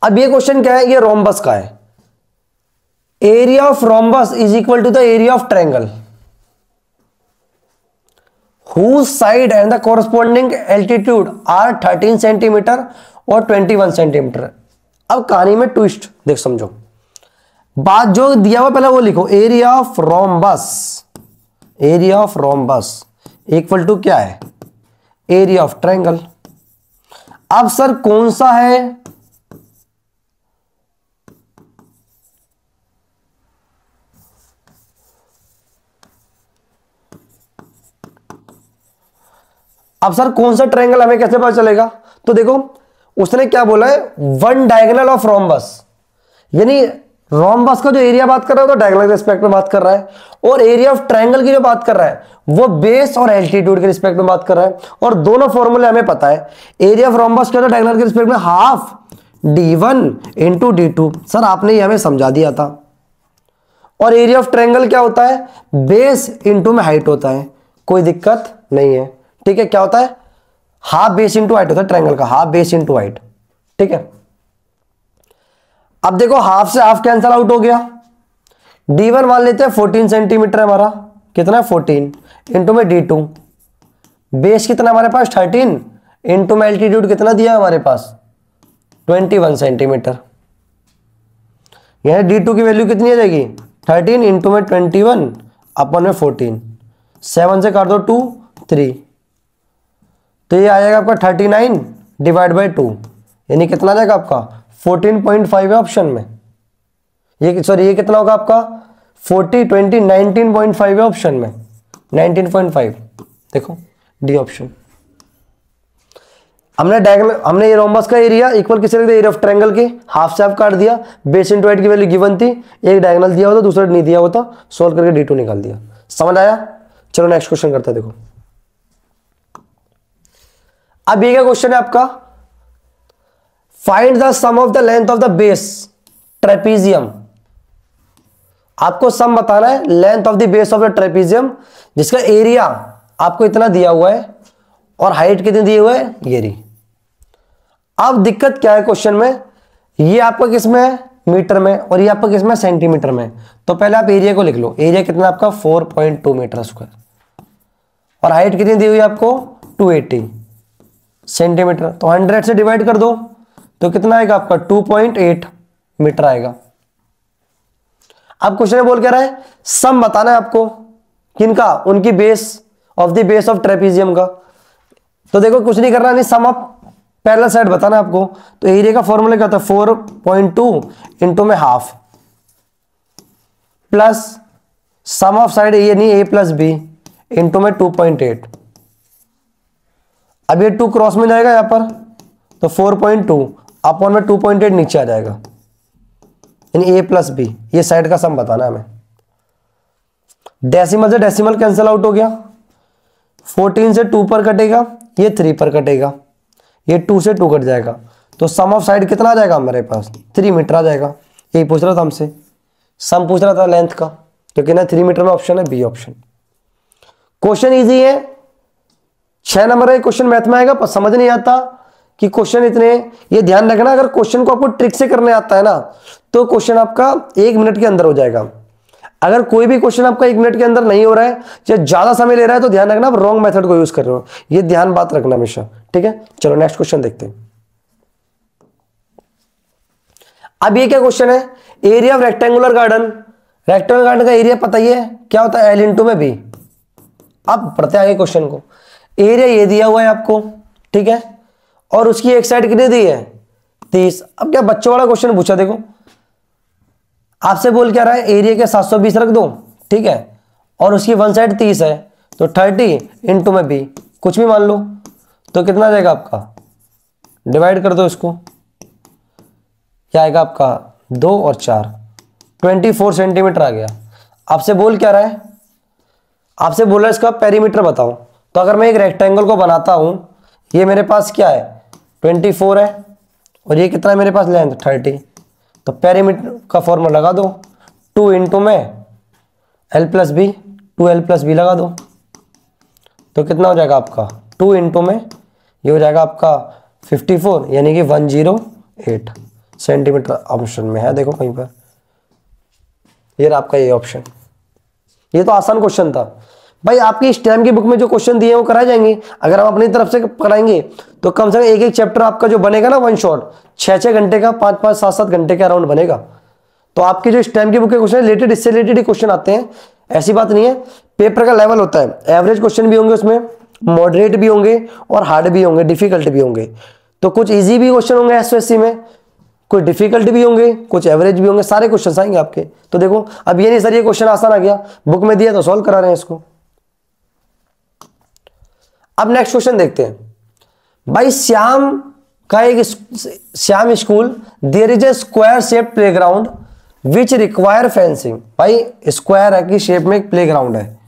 अब ये क्वेश्चन क्या है, ये रोम्बस का है। Area of rhombus is equal to the area of triangle whose side and the corresponding altitude are 13 centimetre और 21 सेंटीमीटर। अब कहानी में ट्विस्ट देख समझो, बात जो दिया हुआ पहले वो लिखो, area of rhombus, area of rhombus equal to क्या है एरिया ऑफ ट्रायंगल। अब सर कौन सा है, अब सर कौन सा ट्रायंगल हमें कैसे पता चलेगा। तो देखो उसने क्या बोला है, वन डायगोनल ऑफ रोम्बस, यानी रोम्बस का जो एरिया बात कर रहा है तो डायगोनल के रिस्पेक्ट में बात कर रहा है, और एरिया ऑफ ट्रायंगल की जो बात कर रहा है वो बेस और एल्टीट्यूड के रिस्पेक्ट में बात कर रहा है। और दोनों फॉर्मूले हमें पता है, एरिया ऑफ रोम्बस क्या था डायगोनल के रिस्पेक्ट में half d1 into d2, sir आपने ये हमें समझा दिया था। और एरिया ऑफ ट्रायंगल क्या होता है, बेस इंटू में हाइट होता है, कोई दिक्कत नहीं है, ठीक है। क्या होता है, हाफ बेस इंटू हाइट होता है ट्रायंगल का, हाफ बेस इंटू हाइट, ठीक है। अब देखो हाफ से हाफ कैंसल आउट हो गया, d1 मान लेते हैं 14 सेंटीमीटर है हमारा, कितना है 14 इंटू में d2, बेस कितना हमारे पास 13 इंटू में एल्टीट्यूड कितना दिया हमारे पास 21 सेंटीमीटर। यहाँ D2 की वैल्यू कितनी आ जाएगी 13 इंटू में 21 अपन में 14, 7 से काट दो 2 3, तो ये आ जाएगा आपका 39 डिवाइड बाई 2, यानी कितना आ जाएगा आपका 14.5 है ऑप्शन में। ये सॉरी ये कितना होगा आपका 40 20 19.5 है ऑप्शन में, 19.5 देखो डी ऑप्शन। हमने ये रोम्बस का एरिया इक्वल किसे रख दिया, एरिया ऑफ ट्रायंगल की हाफ से हाफ काट दिया, बेस इंटू हाइट की वैल्यू गिवन थी, एक डायगोनल दिया होता दूसरा नहीं दिया होता, सोल्व करके D2 निकाल दिया। समझ आया? चलो नेक्स्ट क्वेश्चन करते हैं। देखो अब ये क्या क्वेश्चन है आपका, find the sum of the length of the base trapezium. आपको सम बताना है length of the base of the trapezium, जिसका एरिया आपको इतना दिया हुआ है और हाइट कितनी दी हुआ है ये रही। अब दिक्कत क्या है क्वेश्चन में, ये आपका किस में है मीटर में और ये आपका किस में सेंटीमीटर में। तो पहले आप एरिया को लिख लो, एरिया कितना आपका 4.2 मीटर स्क्वायर और हाइट कितनी दी हुई है आपको 280 सेंटीमीटर, तो 100 से डिवाइड कर दो तो कितना आएगा आपका 2.8 मीटर आएगा। अब क्वेश्चन में बोल क्या रहा है, सम बताना है आपको किनका, उनकी बेस ऑफ ट्रेपीजियम का। तो देखो कुछ नहीं करना, नहीं सम ऑफ पैरेलल साइड बताना है आपको। तो एरिया का फॉर्मूला क्या होता है 4.2 इंटू में half plus sum of side ये नहीं a प्लस बी इंटू में 2.8। अब ये 2 क्रॉस में जाएगा यहां पर, तो 4.2 अपॉन में 2.8 नीचे आ जाएगा, यानी a प्लस बी, ये साइड का सम बताना है हमें। डेसिमल से डेसिमल कैंसिल आउट हो गया, 14 से 2 पर कटेगा, ये 3 पर कटेगा, ये 2 से 2 कट जाएगा, तो सम ऑफ साइड कितना आ जाएगा हमारे पास 3 मीटर आ जाएगा। यही पूछ रहा था हमसे, सम पूछ रहा था लेंथ का, तो कहना 3 मीटर में ऑप्शन है बी ऑप्शन। क्वेश्चन इजी है, 6 नंबर का क्वेश्चन मैथ में आएगा, पर समझ नहीं आता कि क्वेश्चन इतने, ये ध्यान रखना अगर क्वेश्चन को आपको ट्रिक से करने आता है ना तो क्वेश्चन आपका 1 मिनट के अंदर हो जाएगा। अगर कोई भी क्वेश्चन आपका 1 मिनट के अंदर नहीं हो रहा है या ज्यादा समय ले रहा है तो ध्यान रखना आप रॉन्ग मेथड को यूज कर रहे हो, ये ध्यान बात रखना हमेशा, ठीक है। चलो नेक्स्ट क्वेश्चन देखते हैं। अब ये क्या क्वेश्चन है, area of rectangular garden. Rectangular garden का एरिया पता ही है क्या होता है, L इंटू में बी। अब पढ़ते आगे क्वेश्चन को, एरिया ये दिया हुआ है आपको, ठीक है, और उसकी एक साइड कितनी दी है 30। अब क्या बच्चों वाला क्वेश्चन पूछा, देखो आपसे बोल क्या रहा है, एरिया के 720 रख दो, ठीक है, और उसकी वन साइड 30 है, तो 30 इंटू में बी, कुछ भी मान लो, तो कितना आ जाएगा आपका, डिवाइड कर दो इसको, क्या आएगा आपका 2 और 4, 24 सेंटीमीटर आ गया। आपसे बोल क्या रहा है, आपसे बोल रहा है इसका पेरीमीटर बताओ। तो अगर मैं एक रेक्टेंगल को बनाता हूं, ये मेरे पास क्या है 24 है और ये कितना है मेरे पास लेंथ 30, तो पेरीमीटर का फॉर्मूला लगा दो, 2 इंटू में L plus B, 2L plus B लगा दो, तो कितना हो जाएगा आपका 2 इंटू में ये हो जाएगा आपका 54, यानी कि 108 सेंटीमीटर ऑप्शन में है। देखो कहीं पर ये रहा आपका ये ऑप्शन। ये तो आसान क्वेश्चन था भाई, आपकी स्टेम की बुक में जो क्वेश्चन दिए हैं वो कराए जाएंगे। अगर हम अपनी तरफ से कराएंगे तो कम से कम एक एक चैप्टर आपका जो बनेगा ना वन शॉट 6-6 घंटे का, 5-5 7-7 घंटे के अराउंड बनेगा। तो आपकी जो स्टेम की बुक के क्वेश्चन रिलेटेड, इससे रिलेटेड ही क्वेश्चन आते हैं, ऐसी बात नहीं है। पेपर का लेवल होता है, एवरेज क्वेश्चन भी होंगे उसमें, मॉडरेट भी होंगे और हार्ड भी होंगे, डिफिकल्ट भी होंगे। तो कुछ ईजी भी क्वेश्चन होंगे एसओएससी में, कुछ डिफिकल्ट भी होंगे, कुछ एवरेज भी होंगे, सारे क्वेश्चन आएंगे आपके। तो देखो अब ये नहीं सर ये क्वेश्चन आसान आ गया, बुक में दिया तो सॉल्व करा रहे हैं इसको। अब नेक्स्ट क्वेश्चन देखते हैं भाई, Shyam school there is a square shape playground which require fencing. भाई स्क्वायर है कि शेप में एक प्लेग्राउंड है,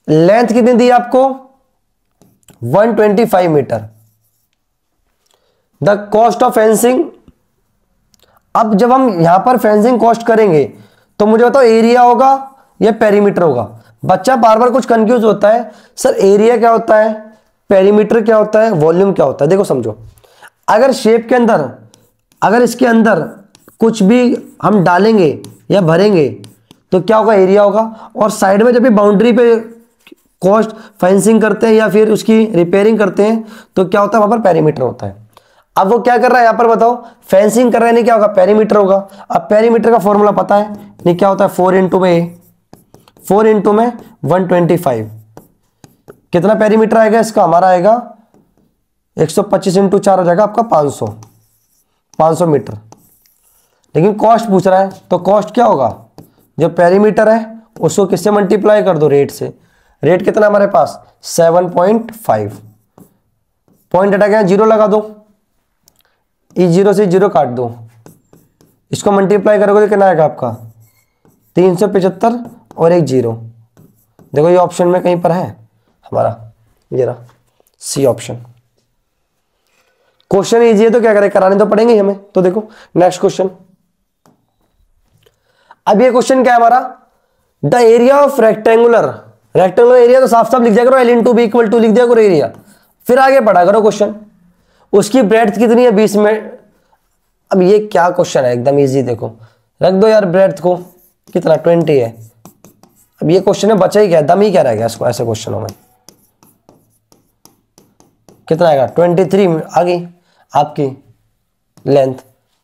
लेंथ कितनी दी आपको 125 metre, the cost of fencing. अब जब हम यहां पर फेंसिंग कॉस्ट करेंगे तो मुझे बताओ एरिया होगा या पेरीमीटर होगा। बच्चा बार बार कुछ कंफ्यूज होता है, सर एरिया क्या होता है, पेरीमीटर क्या होता है, वॉल्यूम क्या होता है। देखो समझो, अगर शेप के अंदर, अगर इसके अंदर कुछ भी हम डालेंगे या भरेंगे तो क्या होगा, एरिया होगा। और साइड में जब भी बाउंड्री पे कॉस्ट फेंसिंग करते हैं या फिर उसकी रिपेयरिंग करते हैं तो क्या होता है, वहां पर पेरीमीटर होता है। अब वो क्या कर रहा है यहां पर बताओ, फेंसिंग कर रहा है, नहीं क्या होगा, पेरीमीटर होगा। अब पेरीमीटर का फॉर्मूला पता है, नहीं क्या होता है, 4 इंटू में 4 इंटू में 125। कितना पेरीमीटर आएगा इसका, हमारा आएगा 125 इंटू 4 हो जाएगा आपका 500 मीटर। लेकिन कॉस्ट पूछ रहा है, तो कॉस्ट क्या होगा, जो पेरीमीटर है उसको किससे मल्टीप्लाई कर दो, रेट से। रेट कितना हमारे पास 7.5। पॉइंट हटा गया, जीरो लगा दो, इस जीरो से जीरो काट दो, इसको मल्टीप्लाई करोगे तो कितना आएगा आपका 375 और एक जीरो। देखो ये ऑप्शन में कहीं पर है हमारा, ये रहा सी ऑप्शन। क्वेश्चन इजी है तो क्या करें, कराने तो पड़ेंगे हमें। तो देखो नेक्स्ट क्वेश्चन, अब ये क्वेश्चन क्या है हमारा, the area of rectangular area तो साफ साफ लिख दिया करो, L into B equal to लिख दिया करो एरिया, फिर आगे पढ़ा करो क्वेश्चन। उसकी ब्रेड्थ कितनी है 20 में। अब ये क्या क्वेश्चन है, एकदम इजी, देखो रख दो यार ब्रेड्थ को, कितना 20 है। अब ये क्वेश्चन में बचा ही क्या, दम ही क्या रह गया इसको, ऐसे क्वेश्चनों में कितना आएगा 23 आ गई आपकी लेंथ।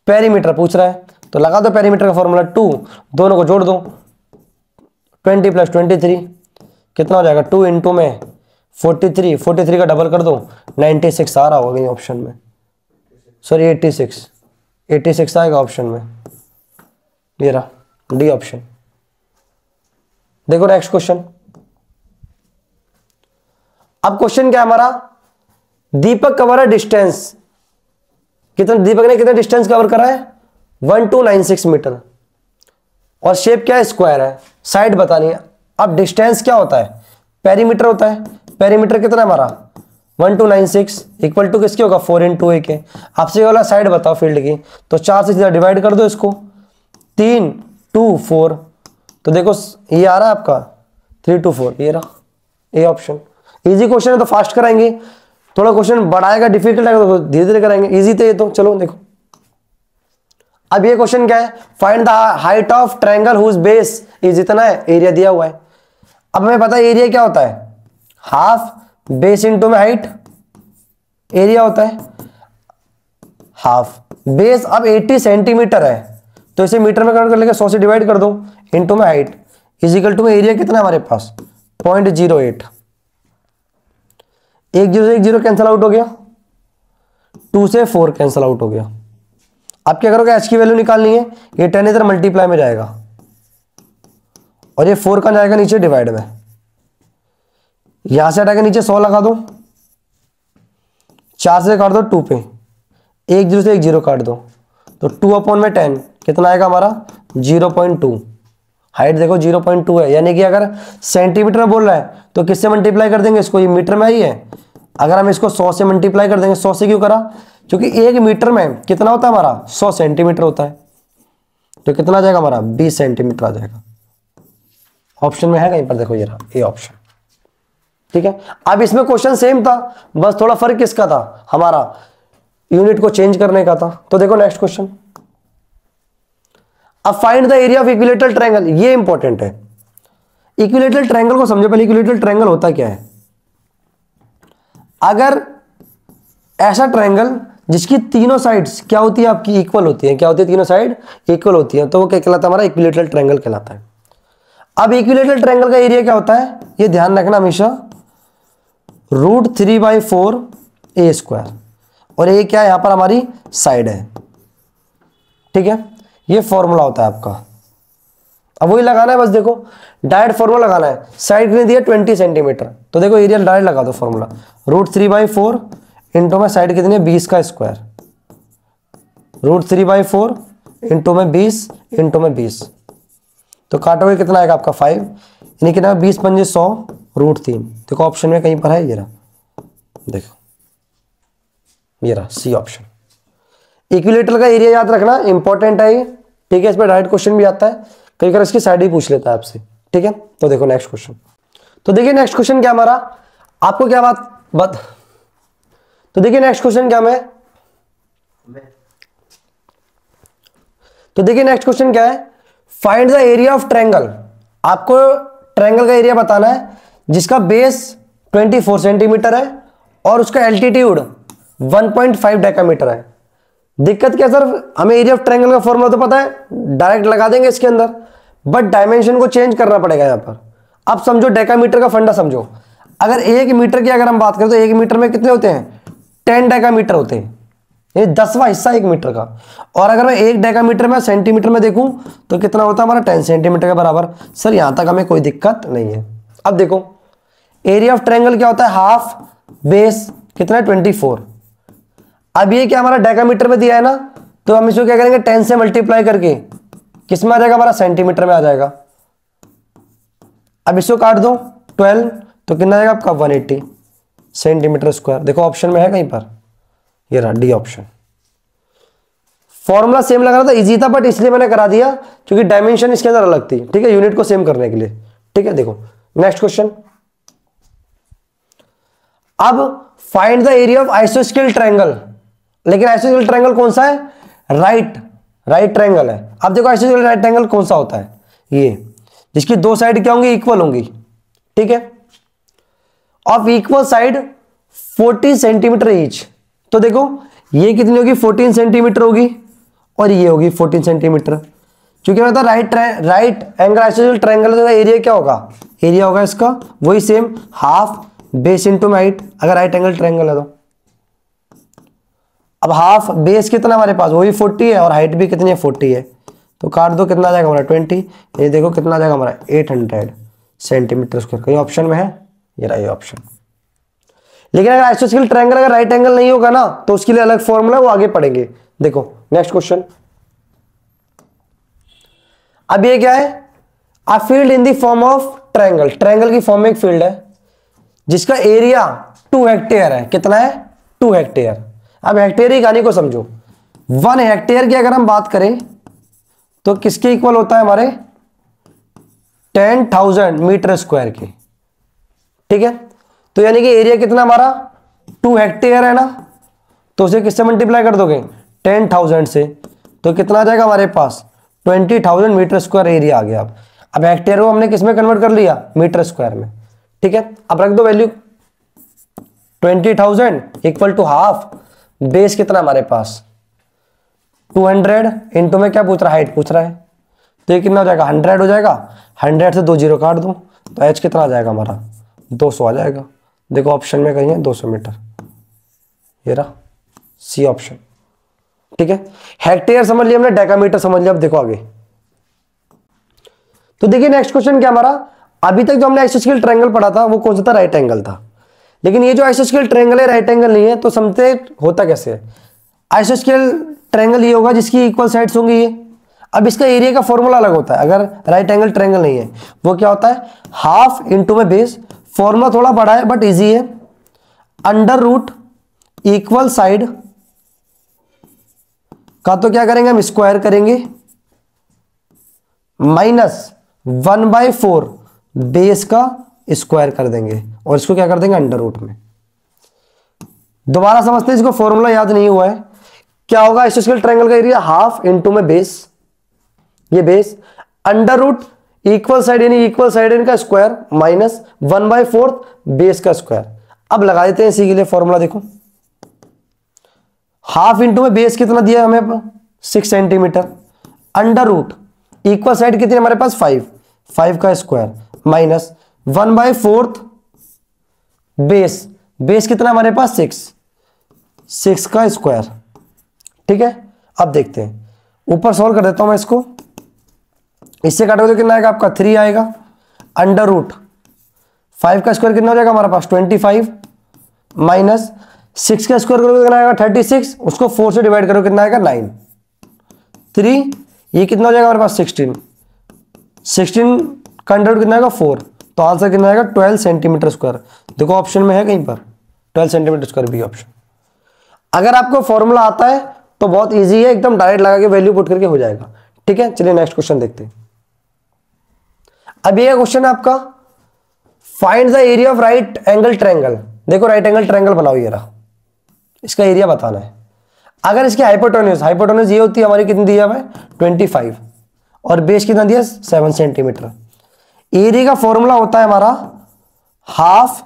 पेरीमीटर पूछ रहा है तो लगा दो पेरीमीटर का फॉर्मूला 2, दोनों को जोड़ दो, 20 प्लस 23 कितना हो जाएगा, 2 इंटू में 43 का डबल कर दो, 96 आ रहा होगा ऑप्शन में, सॉरी 86 आएगा ऑप्शन में, ये रहा डी ऑप्शन। देखो नेक्स्ट क्वेश्चन, अब क्वेश्चन क्या है हमारा, दीपक कवर है डिस्टेंस, कितना दीपक ने कितना डिस्टेंस कवर करा है 1296 मीटर, और शेप क्या है, स्क्वायर है, साइड बतानी है। अब डिस्टेंस क्या होता है, पेरीमीटर होता है, पेरीमीटर कितना है हमारा 1296 इक्वल टू किसके होगा 4 इंटू ए के। आपसे वाला साइड बताओ फील्ड की, तो 4 से सीधा डिवाइड कर दो इसको, 3 2 4, तो देखो ये आ रहा है आपका 3 2 4, ये रहा ए ऑप्शन। इजी क्वेश्चन है तो फास्ट कराएंगे, थोड़ा क्वेश्चन बढ़ाएगा डिफिकल्ट आएगा तो धीरे धीरे कराएंगे। इजी तो ये तो चलो देखो, अब ये क्वेश्चन क्या है, find the height of triangle whose base is, इतना है एरिया दिया हुआ है। अब हमें पता है एरिया क्या होता है, हाफ बेस इंटू में हाइट, एरिया होता है हाफ बेस। अब 80 सेंटीमीटर है तो इसे मीटर में कन्वर्ट कर लेके 100 से डिवाइड कर दो, इंटू में हाइट इजिकल टू में एरिया कितना है हमारे पास 0.08। एक जीरो से एक जीरो कैंसिल आउट हो गया, 2 से 4 कैंसिल आउट हो गया। आप क्या करोगे, एच की वैल्यू निकालनी है, ये 10 इधर मल्टीप्लाई में जाएगा और ये 4 का जाएगा नीचे डिवाइड में, यहां से हटा के नीचे 100 लगा दो, 4 से काट दो 2 पे, एक जीरो से एक जीरो काट दो, तो 2/10 कितना आएगा हमारा 0.2। हाइट देखो 0.2 है, यानी कि अगर सेंटीमीटर में बोल रहा है तो किससे मल्टीप्लाई कर देंगे इसको, ये मीटर में ही है। अगर हम इसको 100 से मल्टीप्लाई कर देंगे, 100 से क्यों करा, क्योंकि एक मीटर में कितना होता है हमारा 100 सेंटीमीटर होता है, तो कितना आ जाएगा हमारा 20 सेंटीमीटर आ जाएगा। ऑप्शन में है कहीं पर, देखो ये रहा ये ऑप्शन, ठीक है। अब इसमें क्वेश्चन सेम था, बस थोड़ा फर्क किसका था, हमारा यूनिट को चेंज करने का था। तो देखो नेक्स्ट क्वेश्चन, अब find the area of equilateral triangle, ये इंपॉर्टेंट है। इक्विलेटरल ट्रायंगल को समझो पहले, इक्विलेटरल ट्रायंगल होता क्या है। अगर ऐसा ट्रायंगल जिसकी तीनों साइड्स क्या होती है आपकी, इक्वल होती है, क्या होती है, तीनों साइड इक्वल होती है, तो वो क्या कहलाता है हमारा इक्विलेटरल ट्रायंगल कहलाता है। अब इक्विलेटरल ट्रायंगल का एरिया क्या होता है, ये ध्यान रखना हमेशा, √3/4 ए स्क्वायर, और ये क्या है यहां पर हमारी साइड है, ठीक है। ये फॉर्मूला होता है आपका, अब वही लगाना है, बस देखो डायरेक्ट फॉर्मूला लगाना है। साइड कितनी दी है 20 सेंटीमीटर, तो देखो एरिया डायरेक्ट लगा दो फॉर्मूला, √3/4 इंटू में साइड कितनी है 20 का स्क्वायर, √3/4 इंटू में 20 इंटू में 20, तो काटोगे कितना आएगा आपका 5, यानी कितना 20 पंजे 100 √3। देखो ऑप्शन में कहीं पर है, ये रहा, देखो ये रहा सी ऑप्शन। इक्विलेटरल का एरिया याद रखना इंपॉर्टेंट है ये, ठीक है। इस पर डायरेक्ट क्वेश्चन भी आता है, कई बार इसकी साइड ही पूछ लेता है आपसे, ठीक है। तो देखो नेक्स्ट क्वेश्चन, तो देखिए नेक्स्ट क्वेश्चन क्या हमारा, आपको क्या बात तो देखिए नेक्स्ट क्वेश्चन क्या है, तो देखिए नेक्स्ट क्वेश्चन क्या है, find the area of triangle. आपको ट्रायंगल का एरिया बताना है जिसका बेस 24 सेंटीमीटर है और उसका एल्टीट्यूड 1.5 डेकामीटर है। दिक्कत क्या सर, हमें एरिया ऑफ ट्रायंगल का फॉर्मूला तो पता है, डायरेक्ट लगा देंगे इसके अंदर, बट डायमेंशन को चेंज करना पड़ेगा यहां पर। अब समझो डेकामीटर का फंडा समझो, अगर 1 मीटर की अगर हम बात करें तो 1 मीटर में कितने होते हैं, 10 डेकामीटर होते हैं, ये 10वां हिस्सा 1 मीटर का। और अगर मैं 1 डेकामीटर में सेंटीमीटर में देखूं तो कितना होता है हमारा, 10 सेंटीमीटर के बराबर। सर यहां तक हमें कोई दिक्कत नहीं है। अब देखो एरिया ऑफ ट्रायंगल क्या होता है, हाफ बेस कितना है 24। अब ये क्या हमारा डेकामीटर में दिया है ना, तो हम इसको क्या करेंगे 10 से मल्टीप्लाई करके किस में आ जाएगा हमारा, सेंटीमीटर में आ जाएगा। अब इसको काट दो 12 तो कितना आएगा आपका 180 सेंटीमीटर स्क्वायर। देखो ऑप्शन में है कहीं पर, ये रहा डी ऑप्शन। फॉर्मूला सेम लग रहा था, इजी था, बट इसलिए मैंने करा दिया क्योंकि डायमेंशन इसके अंदर अलग थी, ठीक है, यूनिट को सेम करने के लिए। ठीक है, देखो नेक्स्ट क्वेश्चन। अब फाइंड द एरिया ऑफ आइसोस्केल ट्रायंगल, लेकिन आइसोस्केल ट्रायंगल कौन सा है, राइट ट्रायंगल है। अब देखो आइसोस्केल राइट ट्रायंगल कौन सा होता है, ये जिसकी दो साइड क्या होंगी, इक्वल होंगी। ठीक है, of equal side 40 centimetre each. तो देखो ये कितनी होगी, 14 सेंटीमीटर होगी और ये होगी 14 सेंटीमीटर। क्योंकि मैं राइट एंगल आइसोस्केल ट्रायंगल का एरिया क्या होगा, एरिया होगा इसका वही same, half base into height, अगर राइट एंगल ट्रायंगल है तो। अब हाफ बेस कितना हमारे पास, वही 40 है और हाइट भी कितनी है 40 है, तो काट दो कितना आ जाएगा हमारा 20। ये देखो कितना आ जाएगा हमारा 800 सेंटीमीटर स्क्वायर। कहीं ऑप्शन में है, ये रहा ये ऑप्शन। लेकिन अगर आइसोस्केल ट्रायंगल अगर राइट एंगल नहीं होगा ना तो उसके लिए अलग फॉर्मूला, वो आगे पढ़ेंगे। देखो नेक्स्ट क्वेश्चन। अब ये क्या है, a field in the form of triangle, triangle की फॉर्म में एक फील्ड है जिसका एरिया 2 हेक्टेयर है। कितना है, 2 हेक्टेयर। अब हेक्टेयर की कहानी को समझो, 1 हेक्टेयर की अगर हम बात करें तो किसके इक्वल होता है, हमारे 10,000 मीटर स्क्वायर के। ठीक है, तो यानी कि एरिया कितना हमारा 2 हेक्टेयर है ना, तो उसे किससे मल्टीप्लाई कर दोगे 10,000 से, तो कितना आ जाएगा हमारे पास 20,000 मीटर स्क्वायर एरिया आ गया। अब हेक्टेयर को हमने किसमें कन्वर्ट कर लिया, मीटर स्क्वायर में। ठीक है, अब रख दो value 20,000 equal to half base कितना हमारे पास 200 इंटू में क्या पूछ रहा है, हाइट पूछ रहा है, तो ये कितना हो जाएगा 100 हो जाएगा। 100 से 2 जीरो काट दो तो एच कितना आ जाएगा हमारा 200 आ जाएगा। देखो ऑप्शन में कहीं है 200 मीटर, ये रहा सी ऑप्शन। ठीक है, हेक्टेयर समझ लिया हमने, डेकामीटर समझ लिया। अब देखो आगे, तो देखिए नेक्स्ट क्वेश्चन क्या हमारा, अभी तक जो हमने आइसोस्केल ट्रायंगल पढ़ा था वो कौन सा था, राइट एंगल था। लेकिन ये जो आइसोस्केल ट्रायंगल है राइट एंगल नहीं है, तो समझते होता कैसे है। आइसोस्केल ट्रायंगल ये होगा जिसकी इक्वल साइड्स होंगी ये। अब इसका एरिया का फॉर्मूला अलग होता है, अगर राइट एंगल ट्रायंगल नहीं है वो क्या होता है, हाफ इंटू में बेस। फॉर्मूला थोड़ा बड़ा है बट इजी है, अंडर रूट इक्वल साइड का तो क्या करेंगे हम, स्क्वायर करेंगे, माइनस 1/4 बेस का स्क्वायर कर देंगे और इसको क्या कर देंगे अंडर रूट में। दोबारा समझते हैं, इसको फॉर्मूला याद नहीं हुआ है। क्या होगा आइसोस्केल ट्रायंगल का एरिया, हाफ इंटू में बेस, ये base, under root equal side यानी इक्वल साइड का स्क्वायर माइनस 1/4 बेस का स्क्वायर। अब लगा देते हैं इसी के लिए फॉर्मूला। देखो हाफ इंटू में बेस कितना दिया हमें 6 centimetre, under root equal side कितनी हमारे पास 5 का स्क्वायर माइनस 1/4 बेस कितना हमारे पास 6 का स्क्वायर। ठीक है, अब देखते हैं, ऊपर सॉल्व कर देता हूं मैं इसको, इससे काटोगे तो कितना आएगा आपका 3 आएगा, अंडर रूट 5 का स्क्वायर कितना हो जाएगा हमारे पास 25 माइनस 6 का स्क्वायर करोगे कितना आएगा 36, उसको 4 से डिवाइड करो कितना आएगा 9, 3 ये कितना हो जाएगा हमारे पास 16 का अंडर रूट कितना आएगा 4, तो आंसर कितना आएगा 12 सेंटीमीटर स्क्वायर। देखो ऑप्शन में है कहीं पर 12 सेंटीमीटर स्क्वायर बी ऑप्शन। अगर आपको फॉर्मूला आता है तो बहुत इजी है, एकदम डायरेक्ट लगा के वैल्यू पुट करके हो जाएगा। ठीक है, चलिए नेक्स्ट क्वेश्चन देखते हैं। अब ये क्वेश्चन है आपका, find the area of right angle triangle. देखो राइट एंगल ट्रायंगल बनाओ, ये रहा, इसका एरिया बताना है। अगर इसकी हाइपोटेन्यूज ये होती है हमारी, कितनी दिया है 25 और बेस कितना दिया 7 सेंटीमीटर। एरिया का फॉर्मूला होता है हमारा हाफ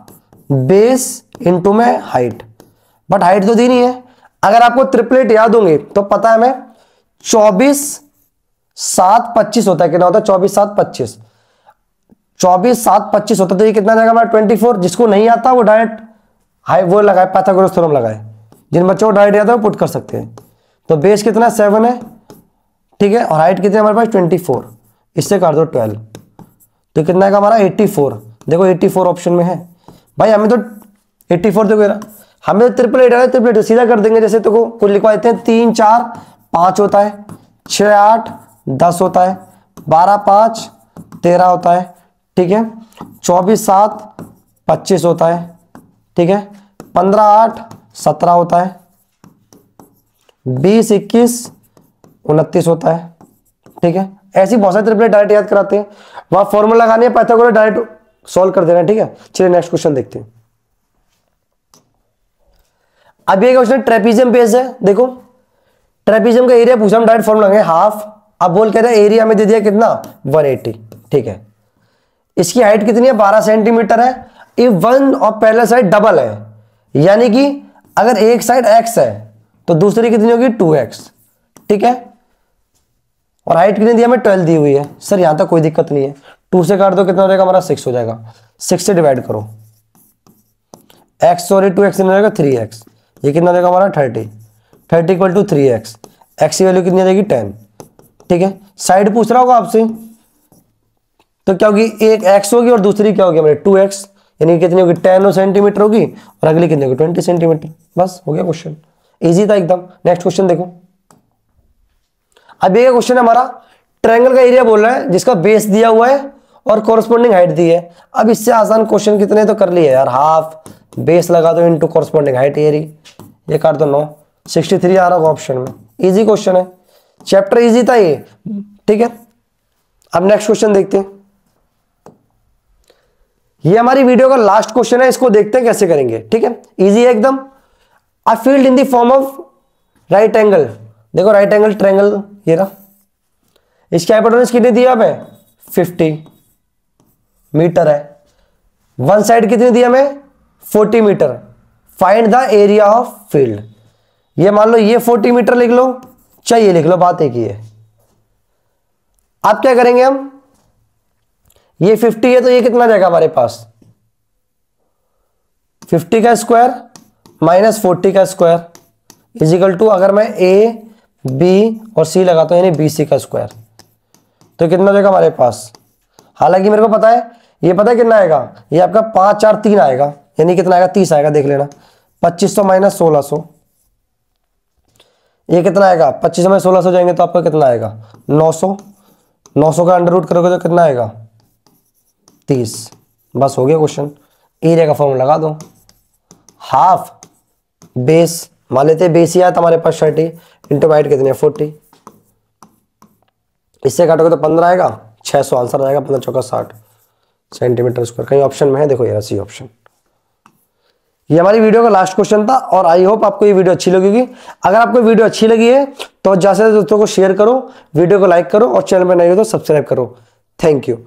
बेस इंटू में हाइट बट हाइट तो दी नहीं है। अगर आपको ट्रिपलेट याद होंगे तो पता है हमें 24 7 25 होता है। कितना होता है? 24 7 25। 24 7 25 होता है, तो ये कितना जाएगा हमारा 24। जिसको नहीं आता वो डायरेक्ट हाई वो लगाए, पाइथागोरस थ्योरम लगाए। जिन बच्चों को डायरेक्ट आता है वो पुट कर सकते हैं। तो बेस कितना 7 है, ठीक है, और हाइट कितनी है हमारे पास 24। इससे काट दो 12, तो कितना है हमारा 84। देखो 84 ऑप्शन में है भाई। हमें तो 84 देखो, हमें तो ट्रिपलेट है, ट्रिपलेट सीधा कर देंगे। जैसे तो कुछ लिखवा देते हैं 3 4 5 होता है, 6 8 10 होता है, 12 5 13 होता है, ठीक है, 24 7 25 होता है, ठीक है, 15 8 17 होता है, 20 21 29 होता है, ठीक है। ऐसी बहुत सारे ट्रिपलेट डायरेक्ट याद कराते हैं। वहां फॉर्मूला लगानी है, पाइथागोरस डायरेक्ट सॉल्व कर देना है, ठीक है। चलिए नेक्स्ट क्वेश्चन देखते हैं। अब ये क्वेश्चन ट्रेपीजियम बेस्ड है। देखो ट्रेपीजियम का एरिया पूछा, हम डायरेक्ट फॉर्मूला लगाएंगे हाफ। अब बोल कह रहे हैं एरिया में दे दिया कितना 180, ठीक है। इसकी हाइट कितनी है 12 सेंटीमीटर है। इफ वन और पैरेलल साइड डबल है, यानी कि अगर एक साइड x है तो दूसरी कितनी होगी 2x, ठीक है। और हाइट कितनी दी हमें 12 दी हुई है। सर यहां तक कोई दिक्कत नहीं है, 2 से काट दो कितना हो जाएगा हमारा 6 हो जाएगा। 6 से डिवाइड करो, x सॉरी 2x हो जाएगा 3x। ये कितना देगा हमारा 30 इक्वल टू 3x। x की वैल्यू कितनी आ जाएगी 10, ठीक है। साइड पूछ रहा होगा आपसे, तो क्या होगी, एक x होगी और दूसरी क्या होगी हमारी 2x, यानी कितनी होगी 10 सेंटीमीटर होगी और अगली कितनी होगी 20 सेंटीमीटर। बस हो गया क्वेश्चन, इजी था एकदम। नेक्स्ट क्वेश्चन देखो। अब ये क्वेश्चन है हमारा, ट्रायंगल का एरिया बोल रहा है जिसका बेस दिया हुआ है और कॉरस्पॉन्डिंग हाइट दी है। अब इससे आसान क्वेश्चन कितने तो कर लिए यार, हाफ बेस लगा दो इनटू कॉरस्पॉन्डिंग हाइट एरिया, ये काट दो 9। 63 आ रहा होगा ऑप्शन में। इजी क्वेश्चन है, चैप्टर इजी था ये, ठीक है। अब नेक्स्ट क्वेश्चन देखते हैं। ये हमारी वीडियो का लास्ट क्वेश्चन है, इसको देखते हैं कैसे करेंगे, ठीक है। इजी है एकदम। A field in the form of right angle. देखो राइट एंगल ट्रायंगल ये रहा, इसकी हाइपोटेन्यूज कितनी दी हमें 50 मीटर है। वन साइड कितनी दी हमें 40 metre. Find the area of field. ये मान लो ये 40 मीटर लिख लो, चाहिए लिख लो, बात एक ही है। अब क्या करेंगे हम, ये 50 है तो ये कितना जाएगा हमारे पास 50 का स्क्वायर माइनस 40 का स्क्वायर इजिकल टू, अगर मैं ए बी और सी लगाता हूं यानी BC का स्क्वायर, तो कितना जाएगा हमारे पास। हालांकि मेरे को पता है, ये पता है कितना आएगा, ये आपका 5 4 3 आएगा, यानी कितना आएगा 30 आएगा, देख लेना। 2500 माइनस 1600, ये कितना आएगा 2500 में 1600 जाएंगे तो आपका कितना आएगा 900। 900 का अंडर रूट करोगे तो कितना आएगा 30। बस हो गया क्वेश्चन। एरिया का फॉर्मूला लगा दो, हाफ बेस मान लेते हैं, बेस ही आया हमारे पास 30 इंटू हाइट कितनी है 40। इससे काटोगे तो 15 आएगा, 600 आंसर आएगा। 15 चौका 60 सेंटीमीटर स्क्वायर। कहीं ऑप्शन में है, देखो ये सी ऑप्शन। ये हमारी वीडियो का लास्ट क्वेश्चन था और आई होप आपको ये वीडियो अच्छी लगेगी। अगर आपको वीडियो अच्छी लगी है तो ज्यादा से दोस्तों को शेयर करो, वीडियो को लाइक करो और चैनल में नए हो तो सब्सक्राइब करो। Thank you.